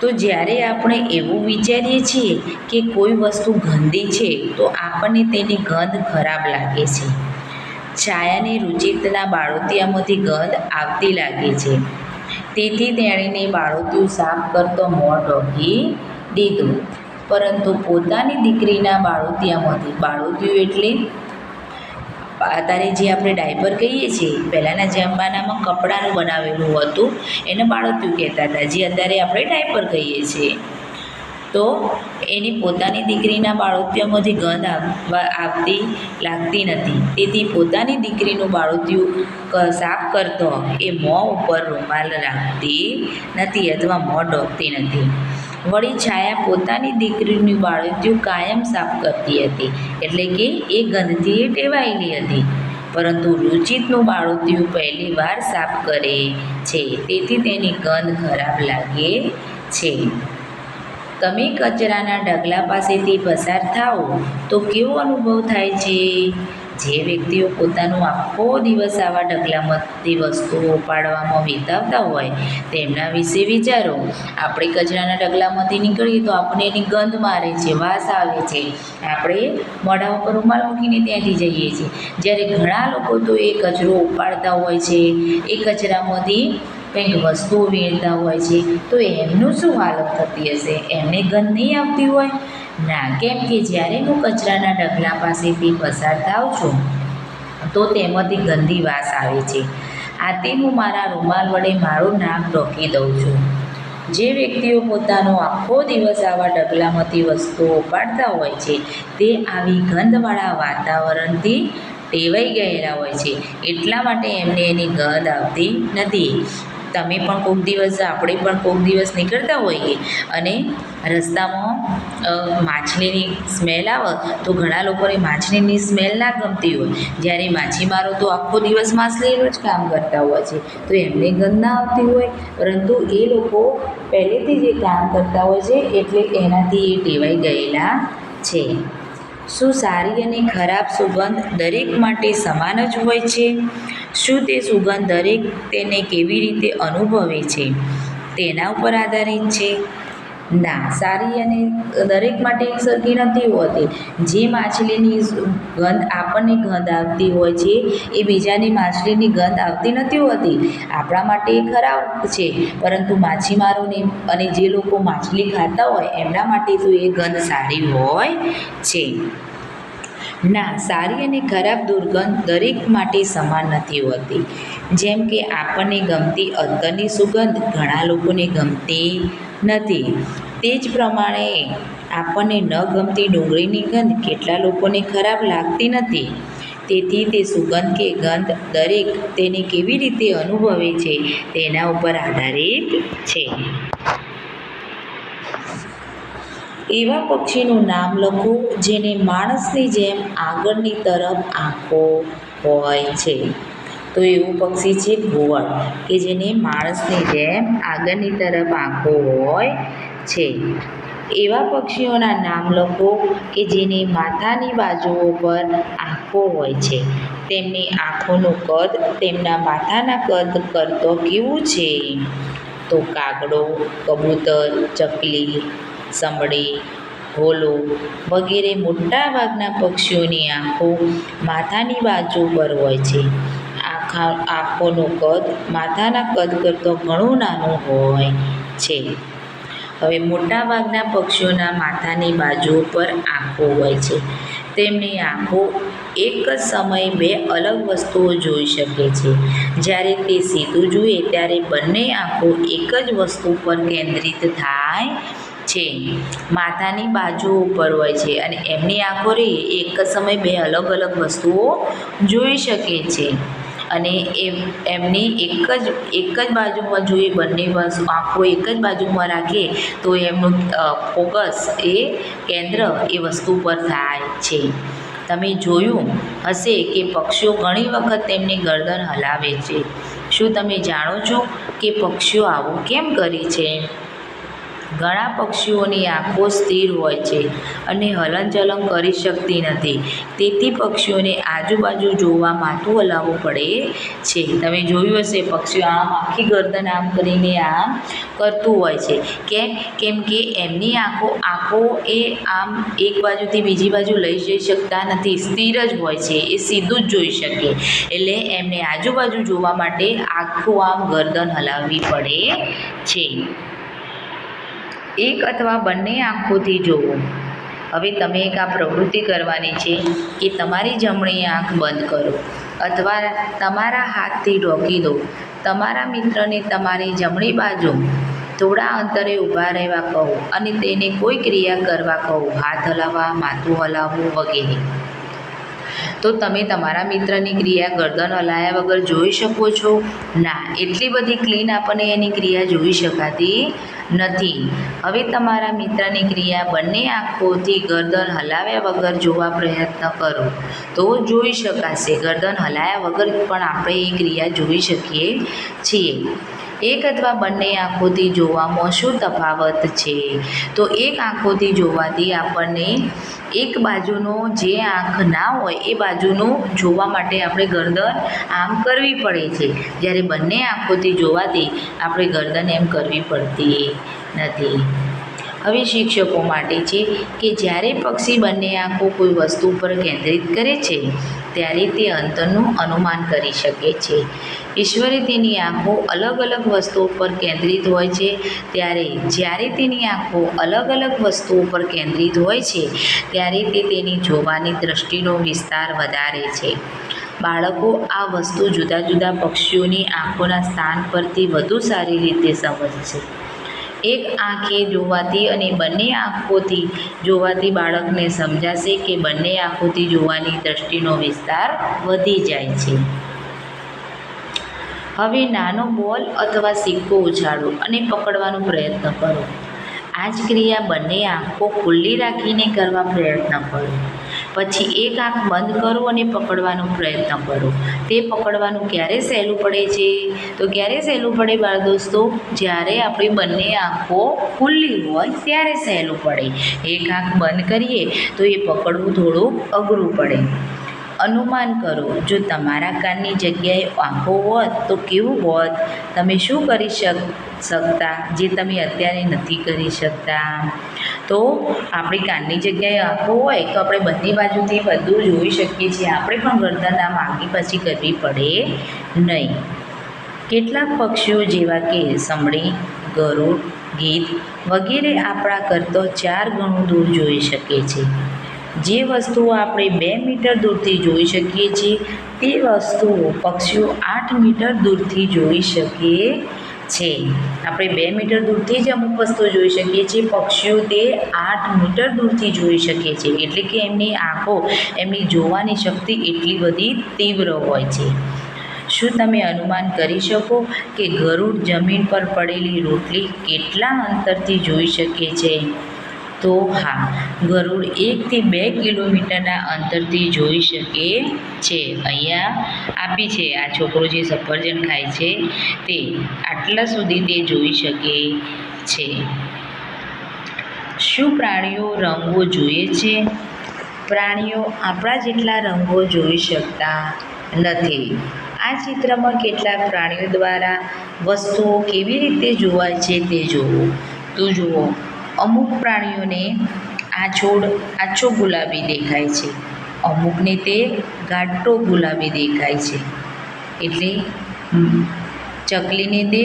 તો જ્યારે આપણે એવું વિચારીએ છીએ કે કોઈ વસ્તુ ગંદી છે તો આપણને તેની ગંધ ખરાબ લાગે છે. છાયાને રુચિતના બાળોતિયામાંથી ગંધ આવતી લાગે છે તેથી તેણે બાળોતિયું સાફ કરતો મોં ઢોકી દીધું. પરંતુ પોતાની દીકરીના બાળોતિયામાંથી, બાળોતિયું એટલે અત્યારે જે આપણે ડાયપર કહીએ છીએ, પહેલાંના જમાનામાં કપડાનું બનાવેલું હતું એને બાળોતિયું કહેતા હતા, જે અત્યારે આપણે ડાયપર કહીએ છીએ. તો એની પોતાની દીકરીના બાળોતિયામાંથી ગંધ આવતી લાગતી નથી તેથી પોતાની દીકરીનું બાળોતિયું સાફ કરતો એ મોં ઉપર રૂમાલ રાખતી નથી અથવા મોં ઢોકતી નથી. વળી છાયા પોતાની દીકરીનું બાળોતિયું કાયમ સાફ કરતી હતી એટલે કે એ ગંધથી એ ટેવાયેલી હતી. પરંતુ રુચિતનું બાળોતિયું પહેલી વાર સાફ કરે છે તેથી તેની ગંધ ખરાબ લાગે છે. તમે કચરાના ઢગલા પાસેથી પસાર થાઓ તો કેવો અનુભવ થાય છે? જે વ્યક્તિઓ પોતાનો આખો દિવસ આવા ઢગલામાંથી વસ્તુઓ ઉપાડવામાં વિતાવતા હોય તેમના વિશે વિચારો. આપણે કચરાના ઢગલામાંથી નીકળીએ તો આપણને એની ગંધ મારે છે, વાસ આવે છે, આપણે મોઢા ઉપર રૂમાલ મૂકીને ત્યાંથી જઈએ છીએ. જ્યારે ઘણા લોકો તો એ કચરો ઉપાડતા હોય છે, એ કચરામાંથી કંઈક વસ્તુઓ વીણતા હોય છે તો એમનું શું હાલત થતી હશે? એમને ગંધ નહીં આવતી હોય? ના, કેમ કે જ્યારે હું કચરાના ઢગલા પાસેથી પસાર થાઉં છું તો તેમાંથી ગંદી વાસ આવે છે. આથી હું મારા રૂમાલ વડે મારું નાક ઢોકી દઉં છું. જે વ્યક્તિઓ પોતાનો આખો દિવસ આવા ઢગલામાંથી વસ્તુઓ ઉપાડતા હોય છે તે આવી ગંધવાળા વાતાવરણથી ટેવાઈ ગયેલા હોય છે એટલા માટે એમને એની ગંધ આવતી નથી. તમે પણ કોઈક દિવસ, આપણે પણ કોઈક દિવસ નીકળતા હોઈએ અને રસ્તામાં માછલીની સ્મેલ આવે તો ઘણા લોકોને માછલીની સ્મેલ ના ગમતી હોય. જ્યારે માછીમારો તો આખો દિવસ માછલીનું જ કામ કરતા હોય છે તો એમને ગંધ ના આવતી હોય, પરંતુ એ લોકો પહેલેથી જ એ કામ કરતા હોય છે એટલે એનાથી એ ટેવાઈ ગયેલા છે. શું સારી અને ખરાબ સુગંધ દરેક માટે સમાન જ હોય છે? શું તે સુગંધ દરેક તેને કેવી રીતે અનુભવે છે તેના ઉપર આધારિત છે? ના, સારી અને દરેક માટે એક સરખી નથી હોતી. જે માછલીની ગંધ આપણને ગંધ આવતી હોય છે એ બીજાને માછલીની ગંધ આવતી નથી હોતી. આપણા માટે એ ખરાબ છે પરંતુ માછીમારોને અને જે લોકો માછલી ખાતા હોય એમના માટે તો એ ગંધ સારી હોય છે. ના, સારી અને ખરાબ દુર્ગંધ દરેક માટે સમાન નથી હોતી. જેમ કે આપણને ગમતી અત્તરની સુગંધ ઘણા લોકોને ગમતી નથી, તે જ પ્રમાણે આપણને ન ગમતી ડુંગળીની ગંધ કેટલા લોકોને ખરાબ લાગતી નથી. તેથી તે સુગંધ કે ગંધ દરેક તેને કેવી રીતે અનુભવે છે તેના ઉપર આધારિત છે. એવા પક્ષીનું નામ લખો જેને માણસની જેમ આગળની તરફ આંખો હોય છે. તો એવું પક્ષી છે ઘુવડ, કે જેને માણસની જેમ આગળની તરફ આંખો હોય છે. એવા પક્ષીઓના નામ લખો કે જેની માથાની બાજુઓ પર આંખો હોય છે. તેમની આંખોનું કદ તેમના માથાના કદ કરતો કેવું છે? તો કાગડો, કબૂતર, ચકલી, સમડી, ભોલો વગેરે મોટાભાગના પક્ષીઓની આંખો માથાની બાજુ પર હોય છે. આંખોનું કદ માથાના કદ કરતો ઘણું નાનું હોય છે. હવે મોટાભાગના પક્ષીઓના માથાની બાજુ પર આંખો હોય છે. તેમની આંખો એક જ સમયે બે અલગ વસ્તુઓ જોઈ શકે છે. જ્યારે તે સીધું જુએ ત્યારે બંને આંખો એક જ વસ્તુ પર કેન્દ્રિત થાય છે. માથાની બાજુ ઉપર હોય છે અને એમની આંખો એક જ સમયે બે અલગ અલગ વસ્તુઓ જોઈ શકે છે. અને એમની એક જ બાજુમાં જોઈએ, બંને આંખો એક જ બાજુમાં રાખે તો એમનું ફોકસ કેન્દ્ર એ વસ્તુ પર થાય છે. તમે જોયું હશે કે પક્ષીઓ ઘણી વખત તેમની ગરદન હલાવે છે. શું તમે જાણો છો કે પક્ષીઓ આવું કેમ કરે છે? ઘણા પક્ષીઓની આંખો સ્થિર હોય છે અને હલનચલન કરી શકતી નથી. તેથી પક્ષીઓને આજુબાજુ જોવા માથું હલાવવું પડે છે. તમે જોયું હશે પક્ષીઓ આમ આખી ગરદન આમ કરીને આમ કરતું હોય છે. કેમ કે એમની આંખો એ આમ એક બાજુથી બીજી બાજુ લઈ જઈ શકતા નથી, સ્થિર જ હોય છે, એ સીધું જ જોઈ શકે. એટલે એમને આજુબાજુ જોવા માટે આખું આમ ગરદન હલાવવી પડે છે. એક અથવા બંને આંખોથી જોવો. હવે તમે એક આ પ્રવૃત્તિ કરવાની છે કે તમારી જમણી આંખ બંધ કરો અથવા તમારા હાથથી ઢોકી દો. તમારા મિત્રને તમારી જમણી બાજુ થોડા અંતરે ઊભા રહેવા કહો અને તેને કોઈ ક્રિયા કરવા કહો, હાથ હલાવવા, માથું હલાવવું વગેરે. તો તમે તમારા મિત્રની ક્રિયા ગરદન હલાવ્યા વગર જોઈ શકો છો? ના, એટલી બધી ક્લીન આપણને એની ક્રિયા જોઈ શકાતી નથી. હવે તમારા મિત્રની ક્રિયા બંને આંખોથી ગરદન હલાવ્યા વગર જોવા પ્રયત્ન કરો તો જોઈ શકાશે. ગરદન હલાવ્યા વગર પણ આપણે એ ક્રિયા જોઈ શકીએ છીએ. એક અથવા બંને આંખોથી જોવામાં શું તફાવત છે? તો એક આંખોથી જોવાથી આપણને એક બાજુનો જે આંખ ના હોય એ બાજુનું જોવા માટે આપણે ગરદન આમ કરવી પડે છે. જ્યારે બંને આંખોથી જોવાથી આપણે ગરદન એમ કરવી પડતી નથી. હવે શિક્ષકો માટે છે કે જ્યારે પક્ષી બંને આંખો કોઈ વસ્તુ પર કેન્દ્રિત કરે છે ત્યારે તે અંતરનું અનુમાન કરી શકે છે. ઈશ્વરે તેની આંખો અલગ અલગ વસ્તુઓ પર કેન્દ્રિત હોય છે ત્યારે જ્યારે તેની આંખો અલગ અલગ વસ્તુઓ પર કેન્દ્રિત હોય છે ત્યારે તે તેની જોવાની દૃષ્ટિનો વિસ્તાર વધારે છે. બાળકો આ વસ્તુ જુદા જુદા પક્ષીઓની આંખોના સ્થાન પરથી વધુ સારી રીતે સમજશે. એક આંખે જોવાથી અને બંને આંખોથી જોવાથી બાળકને સમજાશે કે બંને આંખોથી જોવાની દૃષ્ટિનો વિસ્તાર વધી જાય છે. હવે નાનો બોલ અથવા સિક્કો ઉછાળો અને પકડવાનો પ્રયત્ન કરો. આ જ ક્રિયા બંને આંખો ખુલ્લી રાખીને કરવા પ્રયત્ન કરો. પછી એક આંખ બંધ કરો અને પકડવાનો પ્રયત્ન કરો. તે પકડવાનું ક્યારે સહેલું પડે છે? તો ક્યારે સહેલું પડે બાળ દોસ્તો? જ્યારે આપણી બંને આંખો ખુલ્લી હોય ત્યારે સહેલું પડે. એક આંખ બંધ કરીએ તો એ પકડવું થોડું અઘરું પડે. અનુમાન કરો, જો તમારા કાનની જગ્યાએ આંખો હોત તો કેવું હોત? તમે શું કરી શકતા જે તમે અત્યારે નથી કરી શકતા? તો આપણી કાનની જગ્યાએ આંખો હોય તો આપણે બંને બાજુથી બધું જોઈ શકીએ છીએ. આપણે પણ ગરદન આમ આગી પાછી કરવી પડે નહીં. કેટલાક પક્ષીઓ જેવા કે સમડી, ગરુડ, ગીધ વગેરે આપણા કરતાં 4 ગણું દૂર જોઈ શકે છે. જે વસ્તુઓ આપણે 2 મીટર દૂરથી જોઈ શકીએ છીએ તે વસ્તુઓ પક્ષીઓ 8 મીટર દૂરથી જોઈ શકે છે. આપણે 2 મીટર દૂરથી જ અમુક વસ્તુઓ જોઈ શકીએ છીએ, પક્ષીઓ તે 8 મીટર દૂરથી જોઈ શકે છે. એટલે કે એમની આંખો, એમની જોવાની શક્તિ એટલી બધી તીવ્ર હોય છે. શું તમે અનુમાન કરી શકો કે ગરુડ જમીન પર પડેલી રોટલી કેટલા અંતરથી જોઈ શકે છે? તો હા, ગરુડ 1 થી 2 કિલોમીટરના અંતરથી જોઈ શકે છે. અહીંયા આપી છે આ છોકરો જે સફરજન ખાય છે તે આટલા સુધી તે જોઈ શકે છે. શું પ્રાણીઓ રંગો જોઈએ છે? પ્રાણીઓ આપણા જેટલા રંગો જોઈ શકતા નથી. આ ચિત્રમાં કેટલાક પ્રાણીઓ દ્વારા વસ્તુઓ કેવી રીતે જોવાય છે તે જુઓ. તો જુઓ, અમુક પ્રાણીઓને આ છોડ આછો ગુલાબી દેખાય છે, અમુકને તે ઘાટો ગુલાબી દેખાય છે. એટલે ચકલીને તે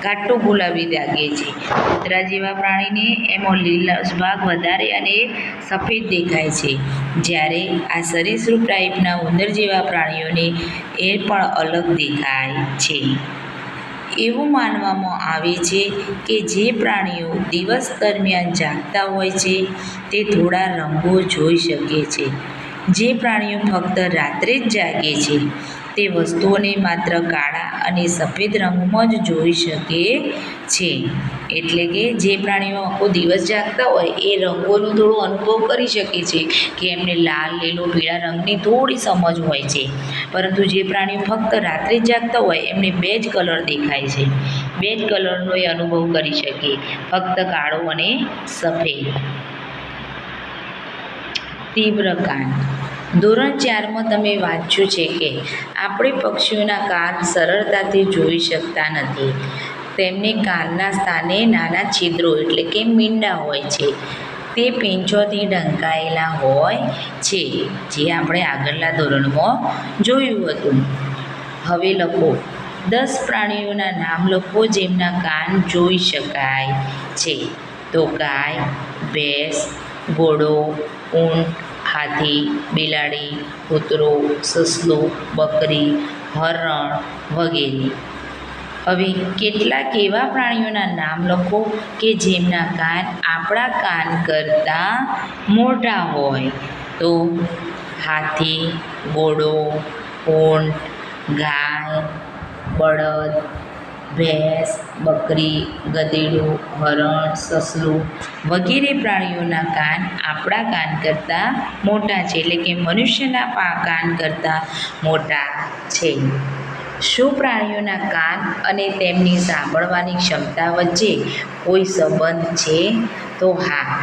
ઘાટો ગુલાબી લાગે છે. કૂતરા જેવા પ્રાણીને એમાં લીલા ભાગ વધારે અને સફેદ દેખાય છે. જ્યારે આ સરીસૃપ ટાઈપના ઉંદર જેવા પ્રાણીઓને એ પણ અલગ દેખાય છે. એવું માનવામાં આવે છે કે જે પ્રાણીઓ દિવસ દરમિયાન જાગતા હોય છે તે થોડા રંગો જોઈ શકે છે. જે પ્રાણીઓ ફક્ત રાત્રે જ જાગે છે તે વસ્તુઓને માત્ર કાળા અને સફેદ રંગમાં જ જોઈ શકે છે. એટલે કે જે પ્રાણીઓ આખો દિવસ જાગતા હોય એ રંગોનો થોડો અનુભવ કરી શકે છે કે એમને લાલ, લીલો, પીળા રંગની થોડી સમજ હોય છે. પરંતુ જે પ્રાણીઓ ફક્ત રાત્રે જ જાગતા હોય એમને 2 જ કલર દેખાય છે. 2 જ કલરનો એ અનુભવ કરી શકે, ફક્ત કાળો અને સફેદ. તીવ્ર કાન. ધોરણ 4માં તમે વાંચ્યું છે કે આપણે પક્ષીઓના કાન સરળતાથી જોઈ શકતા નથી. તેમને કાનના સ્થાને નાના છિદ્રો એટલે કે મીંડા હોય છે. તે પીંછોથી ઢંકાયેલા હોય છે, જે આપણે આગળના ધોરણમાં જોયું હતું. હવે લખો 10 પ્રાણીઓના નામ લખો જેમના કાન જોઈ શકાય છે. તો ગાય, ભેંસ, ઘોડો, ઊંટ, હાથી, બિલાડી, કૂતરો, સસલું, બકરી, હરણ વગેરે. હવે કેટલાક એવા પ્રાણીઓના નામ લખો કે જેમના કાન આપણા કાન કરતાં મોટા હોય. તો હાથી, ઘોડો, ઊંટ, ગાય, બળદ, ભેંસ, બકરી, ગધેડું, હરણ, સસલું વગેરે પ્રાણીઓના કાન આપણા કાન કરતાં મોટા છે, એટલે કે મનુષ્યના કાન કરતાં મોટા છે. શું પ્રાણીઓના કાન અને તેમની સાંભળવાની ક્ષમતા વચ્ચે કોઈ સંબંધ છે? તો હા,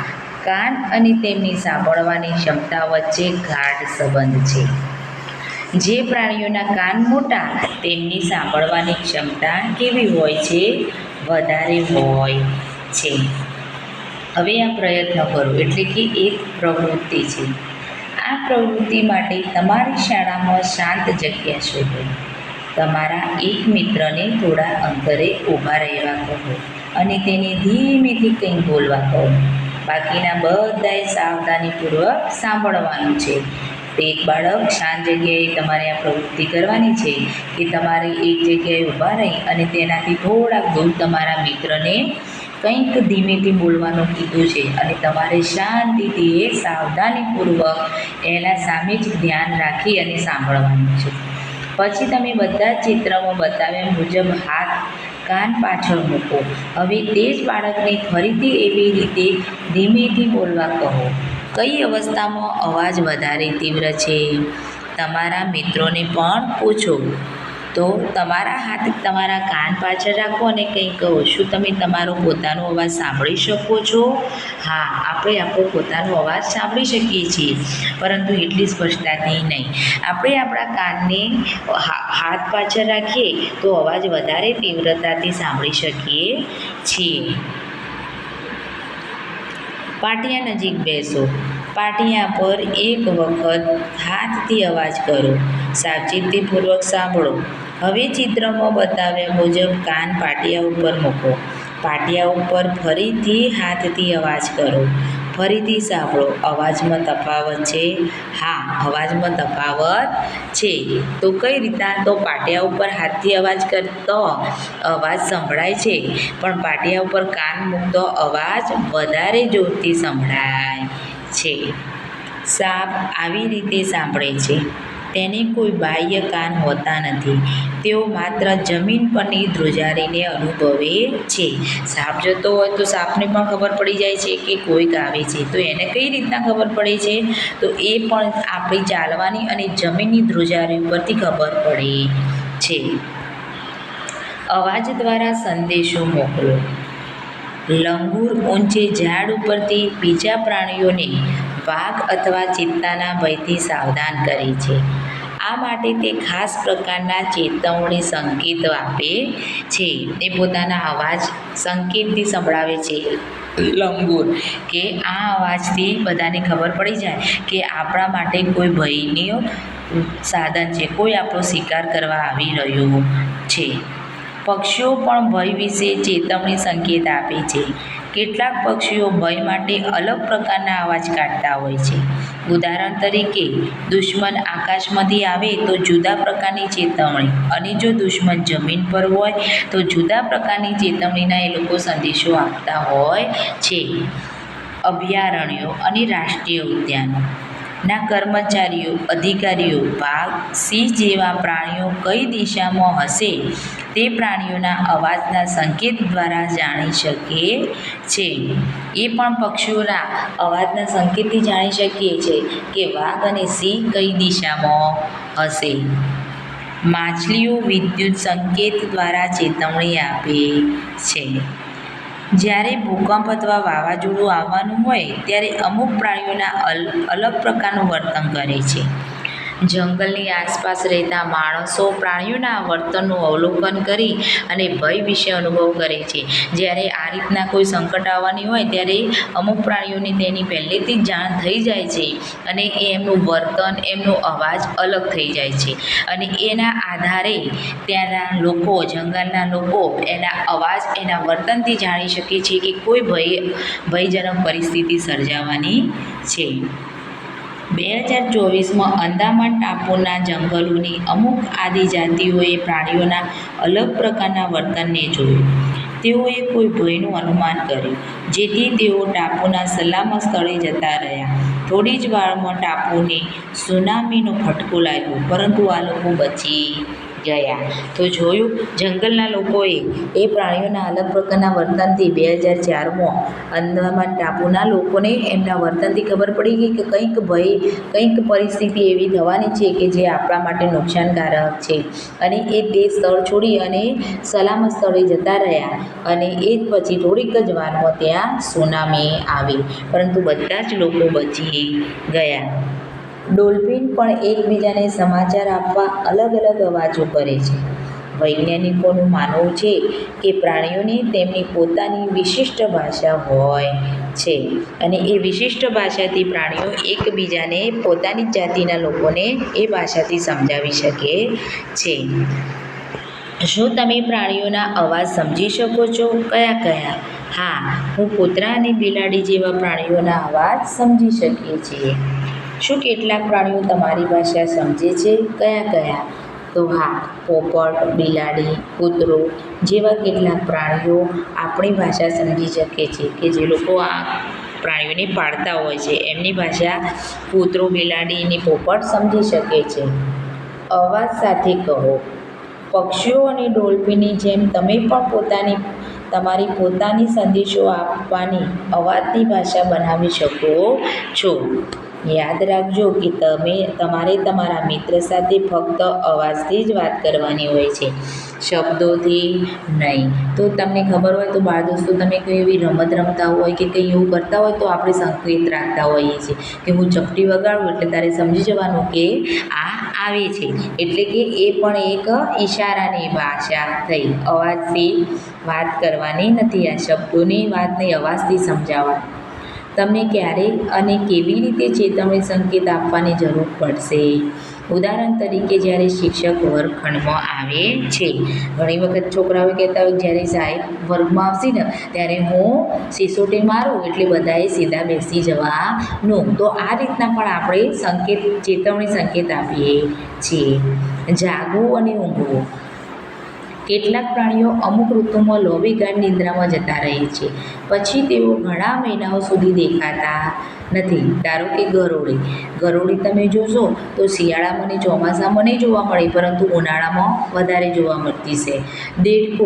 કાન અને તેમની સાંભળવાની ક્ષમતા વચ્ચે ગાઢ સંબંધ છે. જે પ્રાણીઓના કાન મોટા તેમની સાંભળવાની ક્ષમતા કેવી હોય છે? વધારે હોય છે. હવે આ પ્રયત્ન કરો, એટલે કે એક પ્રવૃત્તિ છે. આ પ્રવૃત્તિ માટે તમારી શાળામાં શાંત જગ્યા શોધો. તમારા એક મિત્રને થોડા અંતરે ઊભા રહેવા કહો અને તેને ધીમેથી કંઈક બોલવા કહો. બાકીના બધાએ સાવધાનીપૂર્વક સાંભળવાનું છે. એક બાળક શાંત જગ્યાએ તમારે આ પ્રવૃત્તિ કરવાની છે કે તમારે એક જગ્યાએ ઊભા રહી અને તેનાથી થોડાક દૂર તમારા મિત્રને કંઈક ધીમેથી બોલવાનું કીધું છે અને તમારે શાંતિથી સાવધાનીપૂર્વક એના સામે જ ધ્યાન રાખી અને સાંભળવાનું છે. પછી તમે બધા જ ચિત્રમાં બતાવ્યા મુજબ હાથ કાન પાછળ મૂકો. હવે તે જ બાળકને ફરીથી એવી રીતે ધીમેથી બોલવા કહો. કઈ અવસ્થામાં અવાજ વધારે તીવ્ર છે? તમારા મિત્રોને પણ પૂછો. તો તમારા હાથ તમારા કાન પાછળ રાખો અને કંઈ કહો. શું તમે તમારો પોતાનો અવાજ સાંભળી શકો છો? હા, આપણે આપણો પોતાનો અવાજ સાંભળી શકીએ છીએ, પરંતુ એટલી સ્પષ્ટતાથી નહીં. આપણે આપણા કાનને હાથ પાછળ રાખીએ તો અવાજ વધારે તીવ્રતાથી સાંભળી શકીએ છીએ. પાટિયા નજીક બેસો. પાટિયા પર એક વખત હાથથી અવાજ કરો. સાવચેતીપૂર્વક સાંભળો. હવે ચિત્રમાં બતાવ્યા મુજબ કાન પાટિયા ઉપર મૂકો. પાટિયા ઉપર ફરીથી હાથથી અવાજ કરો. ફરીથી સાંભળો. અવાજમાં તફાવત છે? હા, અવાજમાં તફાવત છે. તો કઈ રીતના? તો પાટિયા ઉપર હાથથી અવાજ કરતો અવાજ સંભળાય છે, પણ પાટિયા ઉપર કાન મૂકતો અવાજ વધારે જોરથી સંભળાય છે. સાપ આવી રીતે સાંભળે છે. તેને કોઈ બાહ્ય કાન હોતા નથી. તેઓ માત્ર જમીન પરની ધ્રુજારીને અનુભવે છે. સાપ જતો હોય તો સાપને પણ ખબર પડી જાય છે કે કોઈક આવે છે. તો એને કઈ રીતના ખબર પડે છે? તો એ પણ આપણી ચાલવાની અને જમીનની ધ્રુજારી ઉપરથી ખબર પડે છે. અવાજ દ્વારા સંદેશો મોકલો. લંગૂર ઊંચે ઝાડ ઉપરથી બીજા પ્રાણીઓને વાઘ અથવા ચિત્તાના ભયથી સાવધાન કરે છે. આ માટે તે ખાસ પ્રકારના ચેતવણી સંકેતો આપે છે. તે પોતાના અવાજ સંકેતથી સંભળાવે છે લંગૂર કે આ અવાજથી બધાને ખબર પડી જાય કે આપણા માટે કોઈ ભયનું સાધન છે, કોઈ આપણો શિકાર કરવા આવી રહ્યો છે. પક્ષીઓ પણ ભય વિશે ચેતવણી સંકેત આપે છે. કેટલાક પક્ષીઓ ભય માટે અલગ પ્રકારના અવાજ કાઢતા હોય છે. ઉદાહરણ તરીકે, દુશ્મન આકાશમાંથી આવે તો જુદા પ્રકારની ચેતવણી, અને જો દુશ્મન જમીન પર હોય તો જુદા પ્રકારની ચેતવણીના એ લોકો સંદેશો આપતા હોય છે. અભયારણ્યો અને રાષ્ટ્રીય ઉદ્યાનો ના કર્મચારીઓ, અધિકારીઓ વાઘ, સિંહ જેવા પ્રાણીઓ કઈ દિશામાં હશે તે પ્રાણીઓના અવાજના સંકેત દ્વારા જાણી શકે છે. એ પણ પક્ષીઓના અવાજના સંકેતથી જાણી શકીએ છીએ કે વાઘ અને સિંહ કઈ દિશામાં હશે. માછલીઓ વિદ્યુત સંકેત દ્વારા ચેતવણી આપે છે. જ્યારે ભૂકંપ અથવા વાવાઝોડું આવવાનું હોય ત્યારે અમુક પ્રાણીઓના અલગ પ્રકારનું વર્તન કરે છે. જંગલની આસપાસ રહેતા માણસો પ્રાણીઓના વર્તનનું અવલોકન કરી અને ભય વિશે અનુભવ કરે છે. જ્યારે આ રીતના કોઈ સંકટ આવવાની હોય ત્યારે અમુક પ્રાણીઓને તેની પહેલેથી જ જાણ થઈ જાય છે અને એમનું વર્તન, એમનો અવાજ અલગ થઈ જાય છે. અને એના આધારે ત્યાંના લોકો, જંગલના લોકો એના અવાજ, એના વર્તનથી જાણી શકે છે કે કોઈ ભયજનક પરિસ્થિતિ સર્જાવાની છે. 2024માં અંદામાન ટાપુના જંગલોની અમુક આદિજાતિઓએ પ્રાણીઓના અલગ પ્રકારના વર્તનને જોયું. તેઓએ કોઈ ભયનું અનુમાન કર્યું, જેથી તેઓ ટાપુના સલામત સ્થળે જતા રહ્યા. થોડી જ વારમાં ટાપુને સુનામીનો ફટકો લાગ્યો, પરંતુ આ લોકો બચી ગયા. તો જોયું, જંગલના લોકોએ એ પ્રાણીઓના અલગ પ્રકારના વર્તનથી 2004માં અંદામાન ટાપુના લોકોને એમના વર્તનથી ખબર પડી ગઈ કે કંઈક પરિસ્થિતિ એવી થવાની છે કે જે આપણા માટે નુકસાનકારક છે. અને એ તે સ્થળ છોડી અને સલામત સ્થળે જતા રહ્યા. અને એ જ પછી થોડીક જ વારમાં ત્યાં સુનામી આવી, પરંતુ બધા જ લોકો બચી ગયા. ડોલ્ફિન પણ એકબીજાને સમાચાર આપવા અલગ અલગ અવાજો કરે છે. વૈજ્ઞાનિકોનું માનવું છે કે પ્રાણીઓની તેમની પોતાની વિશિષ્ટ ભાષા હોય છે અને એ વિશિષ્ટ ભાષાથી પ્રાણીઓ એકબીજાને, પોતાની જાતિના લોકોને એ ભાષાથી સમજાવી શકે છે. શું તમે પ્રાણીઓના અવાજ સમજી શકો છો? કયા કયા? હા, હું કૂતરા અને બિલાડી જેવા પ્રાણીઓના અવાજ સમજી શકીએ છીએ. શું કેટલાક પ્રાણીઓ તમારી ભાષા સમજે છે? કયા કયા? તો હા, પોપટ, બિલાડી, કૂતરો જેવા કેટલાક પ્રાણીઓ આપણી ભાષા સમજી શકે છે કે જે લોકો આ પ્રાણીઓને પાળતા હોય છે એમની ભાષા કૂતરો, બિલાડી અને પોપટ સમજી શકે છે. અવાજ સાથે કહો. પક્ષીઓ અને ડોલ્ફિનની જેમ તમે પણ તમારી પોતાની સંદેશો આપવાની અવાજની ભાષા બનાવી શકો છો. યાદ રાખજો કે તમારે તમારા મિત્ર સાથે ફક્ત અવાજથી જ વાત કરવાની હોય છે, શબ્દોથી નહીં. તો તમને ખબર હોય તો બાળ દોસ્તો, તમે કોઈ એવી રમત રમતા હોય કે કંઈ એવું કરતા હોય તો આપણે સંકેત રાખતા હોઈએ છીએ કે હું ચપટી વગાડું એટલે તારે સમજી જવાનું કે આ આવે છે. એટલે કે એ પણ એક ઈશારાની ભાષા થઈ. અવાજથી વાત કરવાની નથી, આ શબ્દોની વાત નહીં, અવાજથી સમજાવવાની. તમને ક્યારે અને કેવી રીતે ચેતવણી સંકેત આપવાની જરૂર પડશે? ઉદાહરણ તરીકે, જ્યારે શિક્ષક વર્ગખંડમાં આવે છે. ઘણી વખત છોકરાઓ કહેતા હોય જ્યારે સાહેબ વર્ગમાં આવશે ને ત્યારે હું સિસોટી મારું એટલે બધાએ સીધા બેસી જવાનું. તો આ રીતના પણ આપણે ચેતવણી સંકેત આપીએ છીએ. જાગવું અને ઊંઘવું. કેટલાક પ્રાણીઓ અમુક ઋતુમાં લોબી ગાઢ નિંદ્રામાં જતા રહે છે. પછી તેઓ ઘણા મહિનાઓ સુધી દેખાતા નથી. ધારો કે ગરોળી તમે જોશો તો શિયાળામાં અને ચોમાસામાં નહીં જોવા મળે, પરંતુ ઉનાળામાં વધારે જોવા મળતી છે. દેડકો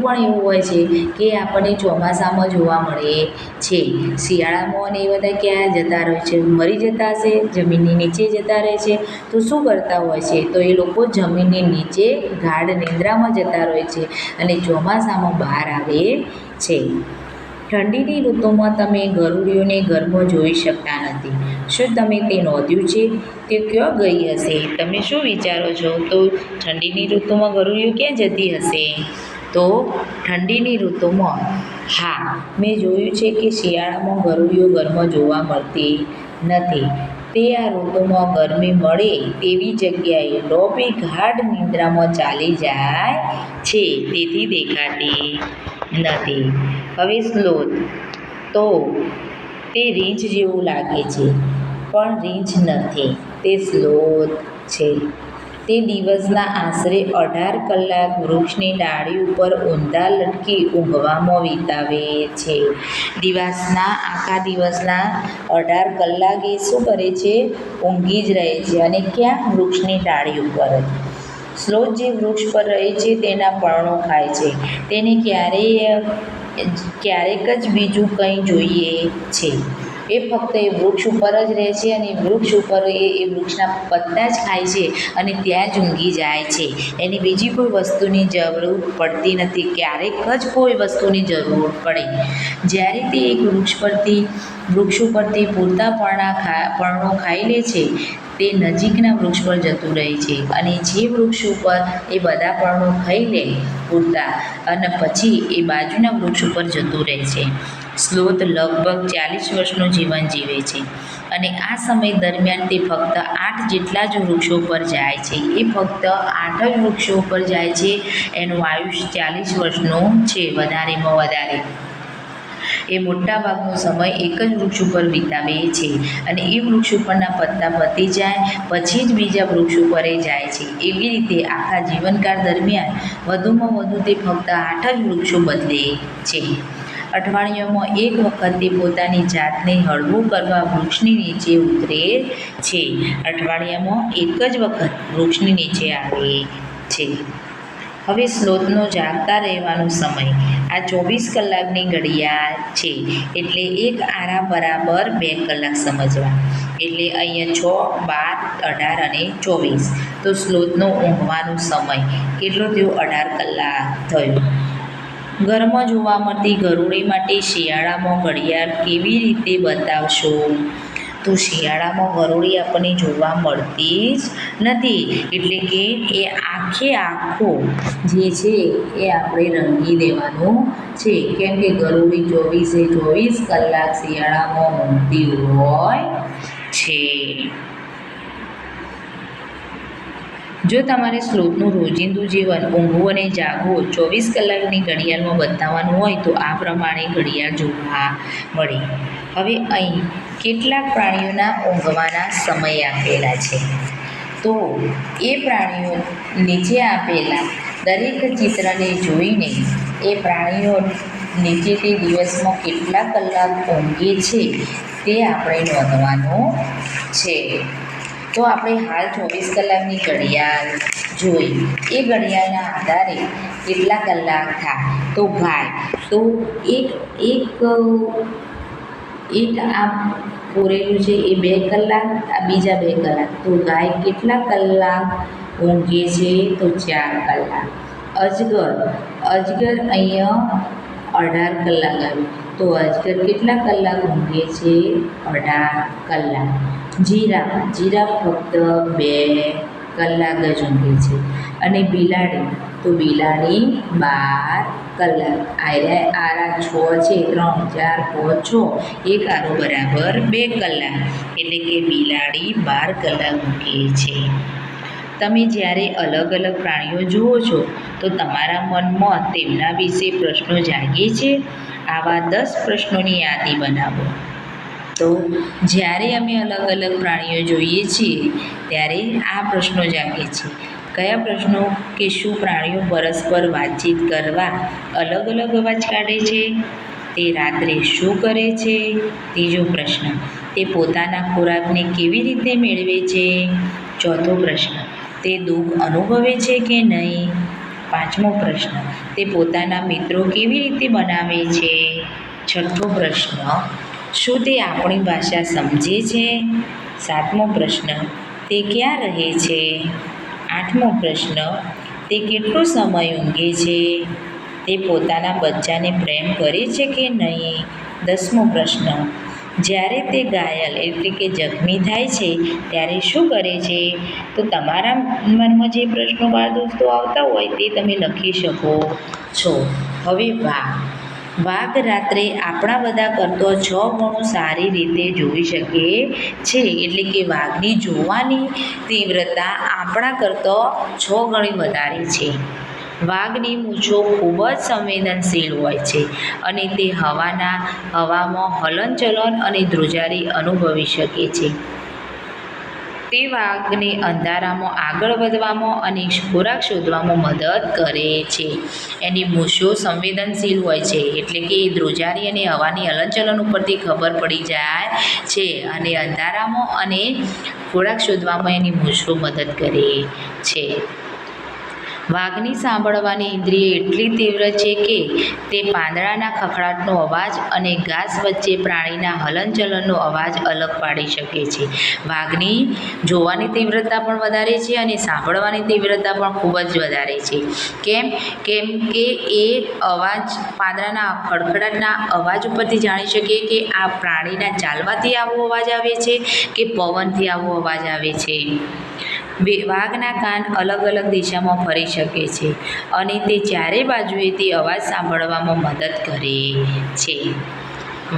પણ એવું હોય છે કે આપણને ચોમાસામાં જોવા મળે છે. શિયાળામાં અને એ બધા ક્યાં જતા રહે છે? મરી જતા હશે, જમીનની નીચે જતા રહે છે. તો શું કરતા હોય છે? તો એ લોકો જમીનની નીચે ગાઢ નિંદ્રામાં જતા રહે છે અને ચોમાસામાં બહાર આવે છે. ઠંડીની ઋતુમાં તમે ગરુડીઓને ઘરમાં જોઈ શકતા નથી. શું તમે તે નોંધ્યું છે? તે ક્યાં ગઈ હશે? તમે શું વિચારો છો? તો ઠંડીની ઋતુમાં ગરુડીઓ ક્યાં જતી હશે? તો ઠંડીની ઋતુમાં મેં જોયું છે કે શિયાળામાં ગરુડીઓ ઘરમાં જોવા મળતી નથી. તે આ ઋતુમાં ગરમી મળે તેવી જગ્યાએ લોભી ગાઢ નિંદ્રામાં ચાલી જાય છે, તેથી દેખાતી નથી. હવે સ્લોથ, તો તે રીંછ જેવું લાગે છે, પણ રીંછ નથી, તે સ્લોથ છે. તે દિવસના આશરે 18 કલાક વૃક્ષની ડાળી ઉપર ઊંધા લટકી ઊંઘવામાં વિતાવે છે. આખા દિવસના 18 કલાક એ શું કરે છે? ઊંઘી જ રહે છે. અને ક્યાં? વૃક્ષની ડાળી ઉપર જ. સ્લોથ જે વૃક્ષ પર રહે છે તેના પર્ણો ખાય છે. તેને ક્યારેક જ બીજું કંઈ જોઈએ છે. એ ફક્ત એ વૃક્ષ ઉપર જ રહે છે અને વૃક્ષ ઉપર એ વૃક્ષના પત્તા જ ખાય છે અને ત્યાં જ ઊંઘી જાય છે. એને બીજી કોઈ વસ્તુની જરૂર પડતી નથી. ક્યારેક જ કોઈ વસ્તુની જરૂર પડે. જ્યારે તે એક વૃક્ષ ઉપરથી પૂરતા પર્ણો ખાઈ લે છે, તે નજીકના વૃક્ષ પર જતું રહે છે અને જે વૃક્ષ ઉપર એ બધા પર્ણો ખાઈ લે પૂરતા, અને પછી એ બાજુના વૃક્ષ ઉપર જતું રહે છે. સ્લોથ લગભગ 40 વર્ષનું જીવન જીવે છે અને આ સમય દરમિયાન તે ફક્ત 8 જેટલા જ વૃક્ષો પર જાય છે. એ ફક્ત 8 જ વૃક્ષો પર જાય છે. એનું આયુષ્ય 40 વર્ષનું છે, વધારેમાં વધારે. એ મોટાભાગનો સમય એક જ વૃક્ષ ઉપર વિતાવે છે અને એ વૃક્ષ ઉપરના પત્તા પતી જાય પછી જ બીજા વૃક્ષ ઉપર એ જાય છે. એવી રીતે આખા જીવનકાળ દરમિયાન વધુમાં વધુ તે ફક્ત 8 જ વૃક્ષો બદલે છે. અઠવાડિયામાં એક વખત તે પોતાની જાતને હળવું કરવા વૃક્ષની નીચે ઉતરે છે. અઠવાડિયામાં એક જ વખત વૃક્ષની નીચે આવે છે. હવે સ્લોથનો જાગતા રહેવાનો સમય. આ 24 કલાકની ઘડિયાળ છે, એટલે એક આરા બરાબર 2 કલાક સમજવા. એટલે અહીંયા 6, 12, 18 અને 24. તો સ્લોથનો ઊંઘવાનો સમય કેટલો થયો? 18 કલાક થયો. ઘરમાં જોવા મળતી ગરુડી માટે શિયાળામાં ઘડિયાળ કેવી રીતે બતાવશો? તો શિયાળામાં ગરુડી આપણને જોવા મળતી જ નથી, એટલે કે એ આખો જે છે એ આપણે રંગી દેવાનું છે, કેમ કે ગરુડી 24 કલાક શિયાળામાં ઊંઘતી હોય છે. જો તમારે સ્લોથનું રોજિંદુ જીવન ઊંઘવું અને જાગવું 24 કલાકની ઘડિયાળમાં બતાવવાનું હોય તો આ પ્રમાણે ઘડિયાળ જોવા મળે. હવે અહીં કેટલાક પ્રાણીઓના ઊંઘવાના સમય આપેલા છે. તો એ પ્રાણીઓ નીચે આપેલા દરેક ચિત્રને જોઈને એ પ્રાણીઓ નીચે તે દિવસમાં કેટલા કલાક ઊંઘે છે તે આપણે નોંધવાનું છે. તો આપણે હાલ 24 કલાકની ઘડિયાળ જોઈ. એ ઘડિયાળના આધારે કેટલા કલાક થાય? તો ગાય, તો એક આ પૂરેલું છે એ 2 કલાક, આ બીજા 2 કલાક. તો ગાય કેટલા કલાક ઊંઘે છે? તો 4 કલાક. અજગર અહીંયા 18 કલાક આવ્યું. તો અજગર કેટલા કલાક ઊંઘે છે? 18 કલાક. જીરાફ ફક્ત 2 કલાક જ ઊંઘે છે. અને બિલાડી, તો બિલાડી 12 કલાક. આરા 6 છે, 3, 4, 5, 6. એક આરો બરાબર 2 કલાક, એટલે કે બિલાડી 12 કલાક ઊંઘે છે. તમે જ્યારે અલગ અલગ પ્રાણીઓ જુઓ છો તો તમારા મનમાં તેમના વિશે પ્રશ્નો જાગે છે? આવા 10 પ્રશ્નોની યાદી બનાવો. તો જ્યારે અમે અલગ અલગ પ્રાણીઓ જોઈએ છીએ ત્યારે આ પ્રશ્નો જાગે છે. કયા પ્રશ્નો? કે શું પ્રાણીઓ પરસ્પર વાતચીત કરવા અલગ અલગ અવાજ કાઢે છે? તે રાત્રે શું કરે છે? ત્રીજો પ્રશ્ન, તે પોતાના ખોરાકને કેવી રીતે મેળવે છે? ચોથો પ્રશ્ન, તે દુઃખ અનુભવે છે કે નહીં? પાંચમો પ્રશ્ન, તે પોતાના મિત્રો કેવી રીતે બનાવે છે? છઠ્ઠો પ્રશ્ન, શું તે આપણી ભાષા સમજે છે? સાતમો પ્રશ્ન, તે ક્યાં રહે છે? આઠમો પ્રશ્ન, તે કેટલો સમય ઊંઘે છે? તે પોતાના બચ્ચાને પ્રેમ કરે છે કે નહીં? દસમો પ્રશ્ન, જ્યારે તે ઘાયલ એટલે કે જખમી થાય છે ત્યારે શું કરે છે? તો તમારા મનમાં જે પ્રશ્નો બાળ દોસ્તો આવતા હોય તે તમે લખી શકો છો. હવે વાઘ રાત્રે આપણા બધા કરતાં 6 ગણું સારી રીતે જોઈ શકે છે. એટલે કે વાઘની જોવાની તીવ્રતા આપણા કરતાં 6 ગણી વધારે છે. વાઘની મૂછો ખૂબ જ સંવેદનશીલ હોય છે અને તે હવામાં હલનચલન અને ધ્રુજારી અનુભવી શકે છે. તે વાઘને અંધારામાં આગળ વધવામાં અને ખોરાક શોધવામાં મદદ કરે છે. એની મૂછો સંવેદનશીલ હોય છે એટલે કે ધ્રુજારી અને હવાની હલનચલન ઉપરથી ખબર પડી જાય છે અને અંધારામાં અને ખોરાક શોધવામાં એની મૂછો મદદ કરે છે. વાઘની સાંભળવાની ઇન્દ્રિય એટલી તીવ્ર છે કે તે પાંદડાના ખખડાટનો અવાજ અને ઘાસ વચ્ચે પ્રાણીના હલનચલનનો અવાજ અલગ પાડી શકે છે. વાઘની જોવાની તીવ્રતા પણ વધારે છે અને સાંભળવાની તીવ્રતા પણ ખૂબ જ વધારે છે. કેમ કે એ અવાજ પાંદડાના ખડખડાટના અવાજ ઉપરથી જાણી શકે કે આ પ્રાણીના ચાલવાથી આવો અવાજ આવે છે કે પવનથી આવો અવાજ આવે છે. વાઘના કાન અલગ અલગ દિશામાં ફરી શકે છે અને તે ચારે બાજુએથી અવાજ સાંભળવામાં મદદ કરે છે.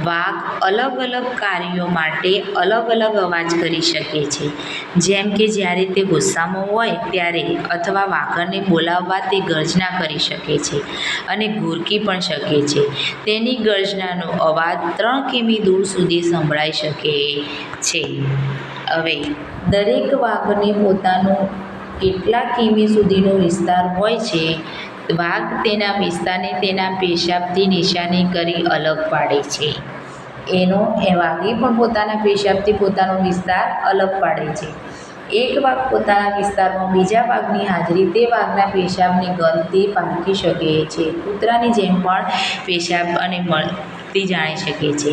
વાઘ અલગ અલગ કાર્યો માટે અલગ અલગ અવાજ કરી શકે છે. જેમ કે જ્યારે તે ગુસ્સામાં હોય ત્યારે અથવા વાઘરને બોલાવવા તે ગર્જના કરી શકે છે અને ઘુરકી પણ શકે છે. તેની ગર્જનાનો અવાજ 3 કિમી દૂર સુધી સંભળાઈ શકે છે. હવે દરેક વાઘને પોતાનો કેટલા કિમી સુધીનો વિસ્તાર હોય છે. વાઘ તેના વિસ્તારને તેના પેશાબથી નિશાની કરી અલગ પાડે છે. વાઘે પણ પોતાના પેશાબથી પોતાનો વિસ્તાર અલગ પાડે છે. એક વાઘ પોતાના વિસ્તારમાં બીજા વાઘની હાજરી તે વાઘના પેશાબની ગંધથી પારખી શકે છે. કૂતરાની જેમ પણ પેશાબ અને મળતી જાણી શકે છે.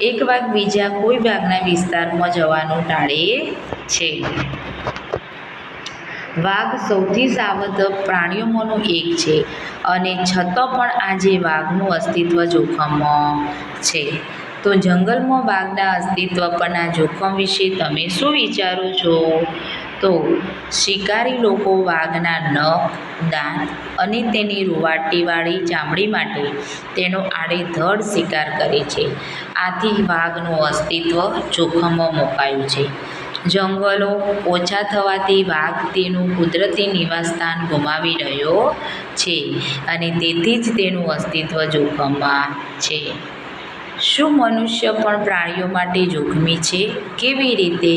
એક વાઘ બીજા કોઈ વાઘના વિસ્તારમાં જવાનું ટાળે છે. વાઘ સૌથી સાવધ પ્રાણીઓમાંનો એક છે અને છતાં પણ આજે વાઘનું અસ્તિત્વ જોખમમાં છે. તો જંગલમાં વાઘના અસ્તિત્વ પરના જોખમ વિશે તમે શું વિચારો છો? તો શિકારી લોકો વાઘના નખ, દાંત અને તેની રૂંવાટીવાળી ચામડી માટે તેનો આડેધડ શિકાર કરે છે. આથી વાઘનું અસ્તિત્વ જોખમમાં મુકાયું છે. જંગલો ઓછા થવાથી વાઘ તેનું કુદરતી નિવાસસ્થાન ગુમાવી રહ્યો છે અને તેથી જ તેનું અસ્તિત્વ જોખમમાં છે. શું મનુષ્ય પણ પ્રાણીઓ માટે જોખમી છે? કેવી રીતે?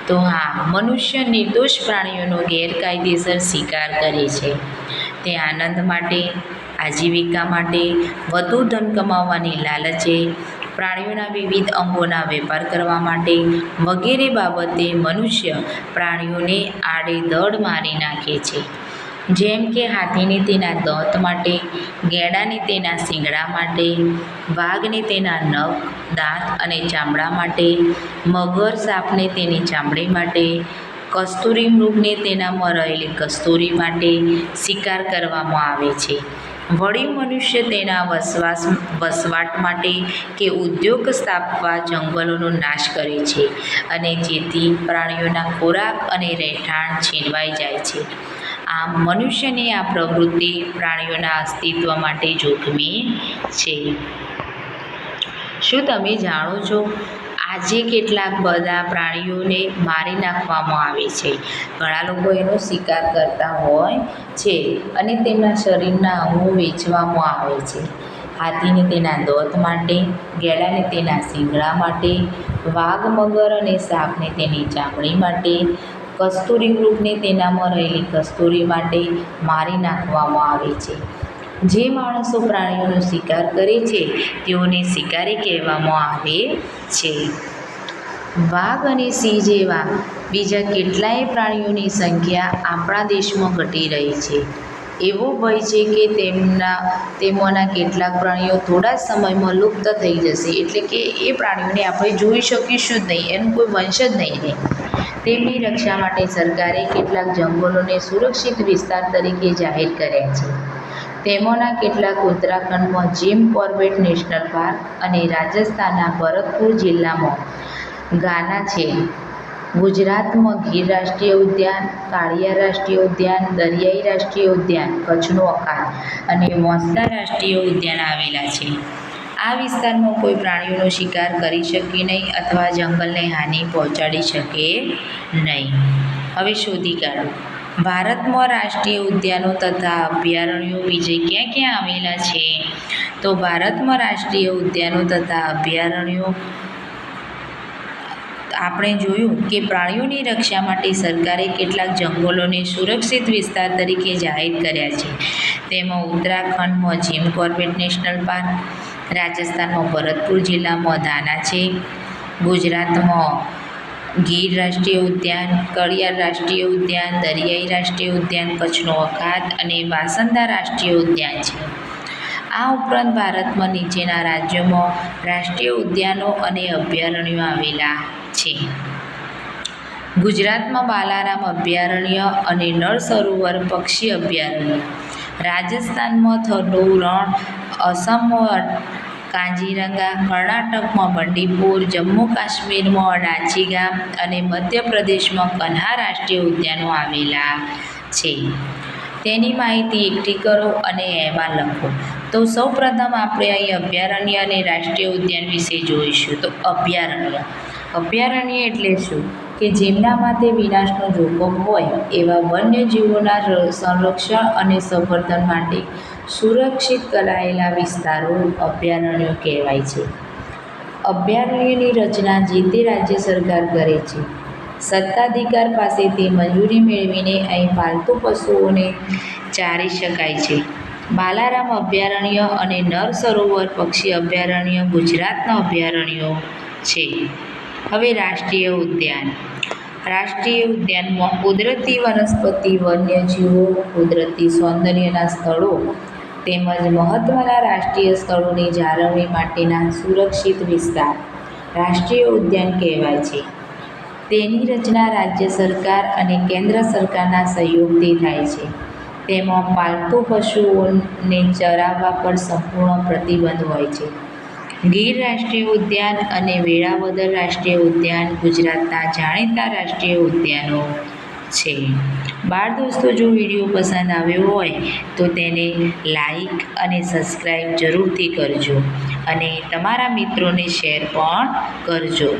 તો હા, મનુષ્ય નિર્દોષ પ્રાણીઓનો ગેરકાયદેસર શિકાર કરે છે. તે આનંદ માટે, આજીવિકા માટે, વધુ ધન કમાવવાની લાલચે, પ્રાણીઓના વિવિધ અંગોના વેપાર કરવા માટે વગેરે બાબતે મનુષ્ય પ્રાણીઓને આડેધડ મારી નાખે છે. જેમ કે હાથીને તેના દાંત માટે, ગેંડાને તેના શિંગડા માટે, વાઘને તેના નખ, દાંત અને ચામડા માટે, મગર સાપને તેની ચામડી માટે, કસ્તુરી મૃગને તેનામાં રહેલી કસ્તુરી માટે શિકાર કરવામાં આવે છે. વળી મનુષ્ય તેના વસવાટ માટે કે ઉદ્યોગ સ્થાપવા જંગલોનો નાશ કરે છે અને જેથી પ્રાણીઓના ખોરાક અને રહેઠાણ છીનવાઈ જાય છે. આમ મનુષ્યની આ પ્રવૃત્તિ પ્રાણીઓના અસ્તિત્વ માટે જોખમી છે. શું તમે જાણો છો આજે કેટલાક બધા પ્રાણીઓને મારી નાખવામાં આવે છે? ઘણા લોકો એનો શિકાર કરતા હોય છે અને તેમના શરીરના અંગો વેચવામાં આવે છે. હાથીને તેના દાંત માટે, ગેંડાને તેના શિંગડા માટે, વાઘ, મગર અને સાપને તેની ચામડી માટે, કસ્તુરી મૃગને તેનામાં રહેલી કસ્તુરી માટે મારી નાખવામાં આવે છે. જે માણસો પ્રાણીઓનો શિકાર કરે છે તેઓને શિકારી કહેવામાં આવે છે. વાઘ અને સિંહ જેવા બીજા કેટલાય પ્રાણીઓની સંખ્યા આપણા દેશમાં ઘટી રહી છે. એવો ભય છે કે તેમાંના કેટલાક પ્રાણીઓ થોડા જ સમયમાં લુપ્ત થઈ જશે, એટલે કે એ પ્રાણીઓને આપણે જોઈ શકીશું જ નહીં, એનું કોઈ વંશ જ નહીં રહે. તેમની રક્ષા માટે સરકારે કેટલાક જંગલોને સુરક્ષિત વિસ્તાર તરીકે જાહેર કર્યા છે. તેમાંના કેટલાક ઉત્તરાખંડમાં જીમ કોર્બેટ નેશનલ પાર્ક અને રાજસ્થાનના ભરતપુર જિલ્લામાં ગાના છે. ગુજરાતમાં ગીર રાષ્ટ્રીય ઉદ્યાન, કાળિયાર રાષ્ટ્રીય ઉદ્યાન, દરિયાઈ રાષ્ટ્રીય ઉદ્યાન, કચ્છનો અખાત અને મોંસદા રાષ્ટ્રીય ઉદ્યાન આવેલા છે. આ વિસ્તારમાં કોઈ પ્રાણીઓનો શિકાર કરી શકે નહીં અથવા જંગલને હાનિ પહોંચાડી શકે નહીં. હવે શોધી કાઢો. ભારતમાં રાષ્ટ્રીય ઉદ્યાનો તથા અભયારણ્યો બીજે ક્યાં ક્યાં આવેલા છે? તો ભારતમાં રાષ્ટ્રીય ઉદ્યાનો તથા અભયારણ્યો આપણે જોયું કે પ્રાણીઓની રક્ષા માટે સરકારે કેટલાક જંગલોને સુરક્ષિત વિસ્તાર તરીકે જાહેર કર્યા છે. તેમાં ઉત્તરાખંડમાં જીમ કોર્બેટ નેશનલ પાર્ક, રાજસ્થાનમાં ભરતપુર જિલ્લામાં દાના છે, ગુજરાતમાં ગીર રાષ્ટ્રીય ઉદ્યાન, કાળિયાર રાષ્ટ્રીય ઉદ્યાન, દરિયાઈ રાષ્ટ્રીય ઉદ્યાન, કચ્છનો અખાત અને વાંસદા રાષ્ટ્રીય ઉદ્યાન છે. આ ઉપરાંત ભારતમાં નીચેના રાજ્યોમાં રાષ્ટ્રીય ઉદ્યાનો અને અભયારણ્યો આવેલા છે. ગુજરાતમાં બાલારામ અભયારણ્ય અને નળ સરોવર પક્ષી અભયારણ્ય, રાજસ્થાનમાં થરનું રણ, અસમમાં કાઝીરંગા, કર્ણાટકમાં બંડીપુર, જમ્મુ કાશ્મીરમાં રાંચી ગામ અને મધ્યપ્રદેશમાં કન્હા રાષ્ટ્રીય ઉદ્યાનો આવેલા છે. તેની માહિતી એકઠી કરો અને અહેવાલ લખો. તો સૌપ્રથમ આપણે અહીં અભયારણ્ય અને રાષ્ટ્રીય ઉદ્યાન વિશે જોઈશું. તો અભયારણ્ય એટલે શું? કે જેમના માટે વિનાશનો જોખમ હોય એવા વન્યજીવોના સંરક્ષણ અને સંવર્ધન માટે સુરક્ષિત કરાયેલા વિસ્તારો અભયારણ્યો કહેવાય છે. અભયારણ્યની રચના જે તે રાજ્ય સરકાર કરે છે. સત્તાધિકાર પાસેથી મંજૂરી મેળવીને અહીં પાલતુ પશુઓને ચારી શકાય છે. બાલારામ અભયારણ્ય અને નર સરોવર પક્ષી અભયારણ્ય ગુજરાતના અભયારણ્યો છે. હવે રાષ્ટ્રીય ઉદ્યાન. રાષ્ટ્રીય ઉદ્યાનમાં કુદરતી વનસ્પતિ, વન્યજીવો, કુદરતી સૌંદર્યના સ્થળો તેમજ મહત્ત્વના રાષ્ટ્રીય સ્થળોની જાળવણી માટેના સુરક્ષિત વિસ્તાર રાષ્ટ્રીય ઉદ્યાન કહેવાય છે. તેની રચના રાજ્ય સરકાર અને કેન્દ્ર સરકારના સહયોગથી થાય છે. તેમાં પાલતુ પશુઓને ચરાવવા પર સંપૂર્ણ પ્રતિબંધ હોય છે. ગીર રાષ્ટ્રીય ઉદ્યાન અને વેળાવદર રાષ્ટ્રીય ઉદ્યાન ગુજરાતના જાણીતા રાષ્ટ્રીય ઉદ્યાનો છે. બાળ દોસ્તો, જો વિડીયો પસંદ આવ્યો હોય તો તેને લાઈક અને સબસ્ક્રાઈબ જરૂરથી કરજો અને તમારા મિત્રોને શેર પણ કરજો.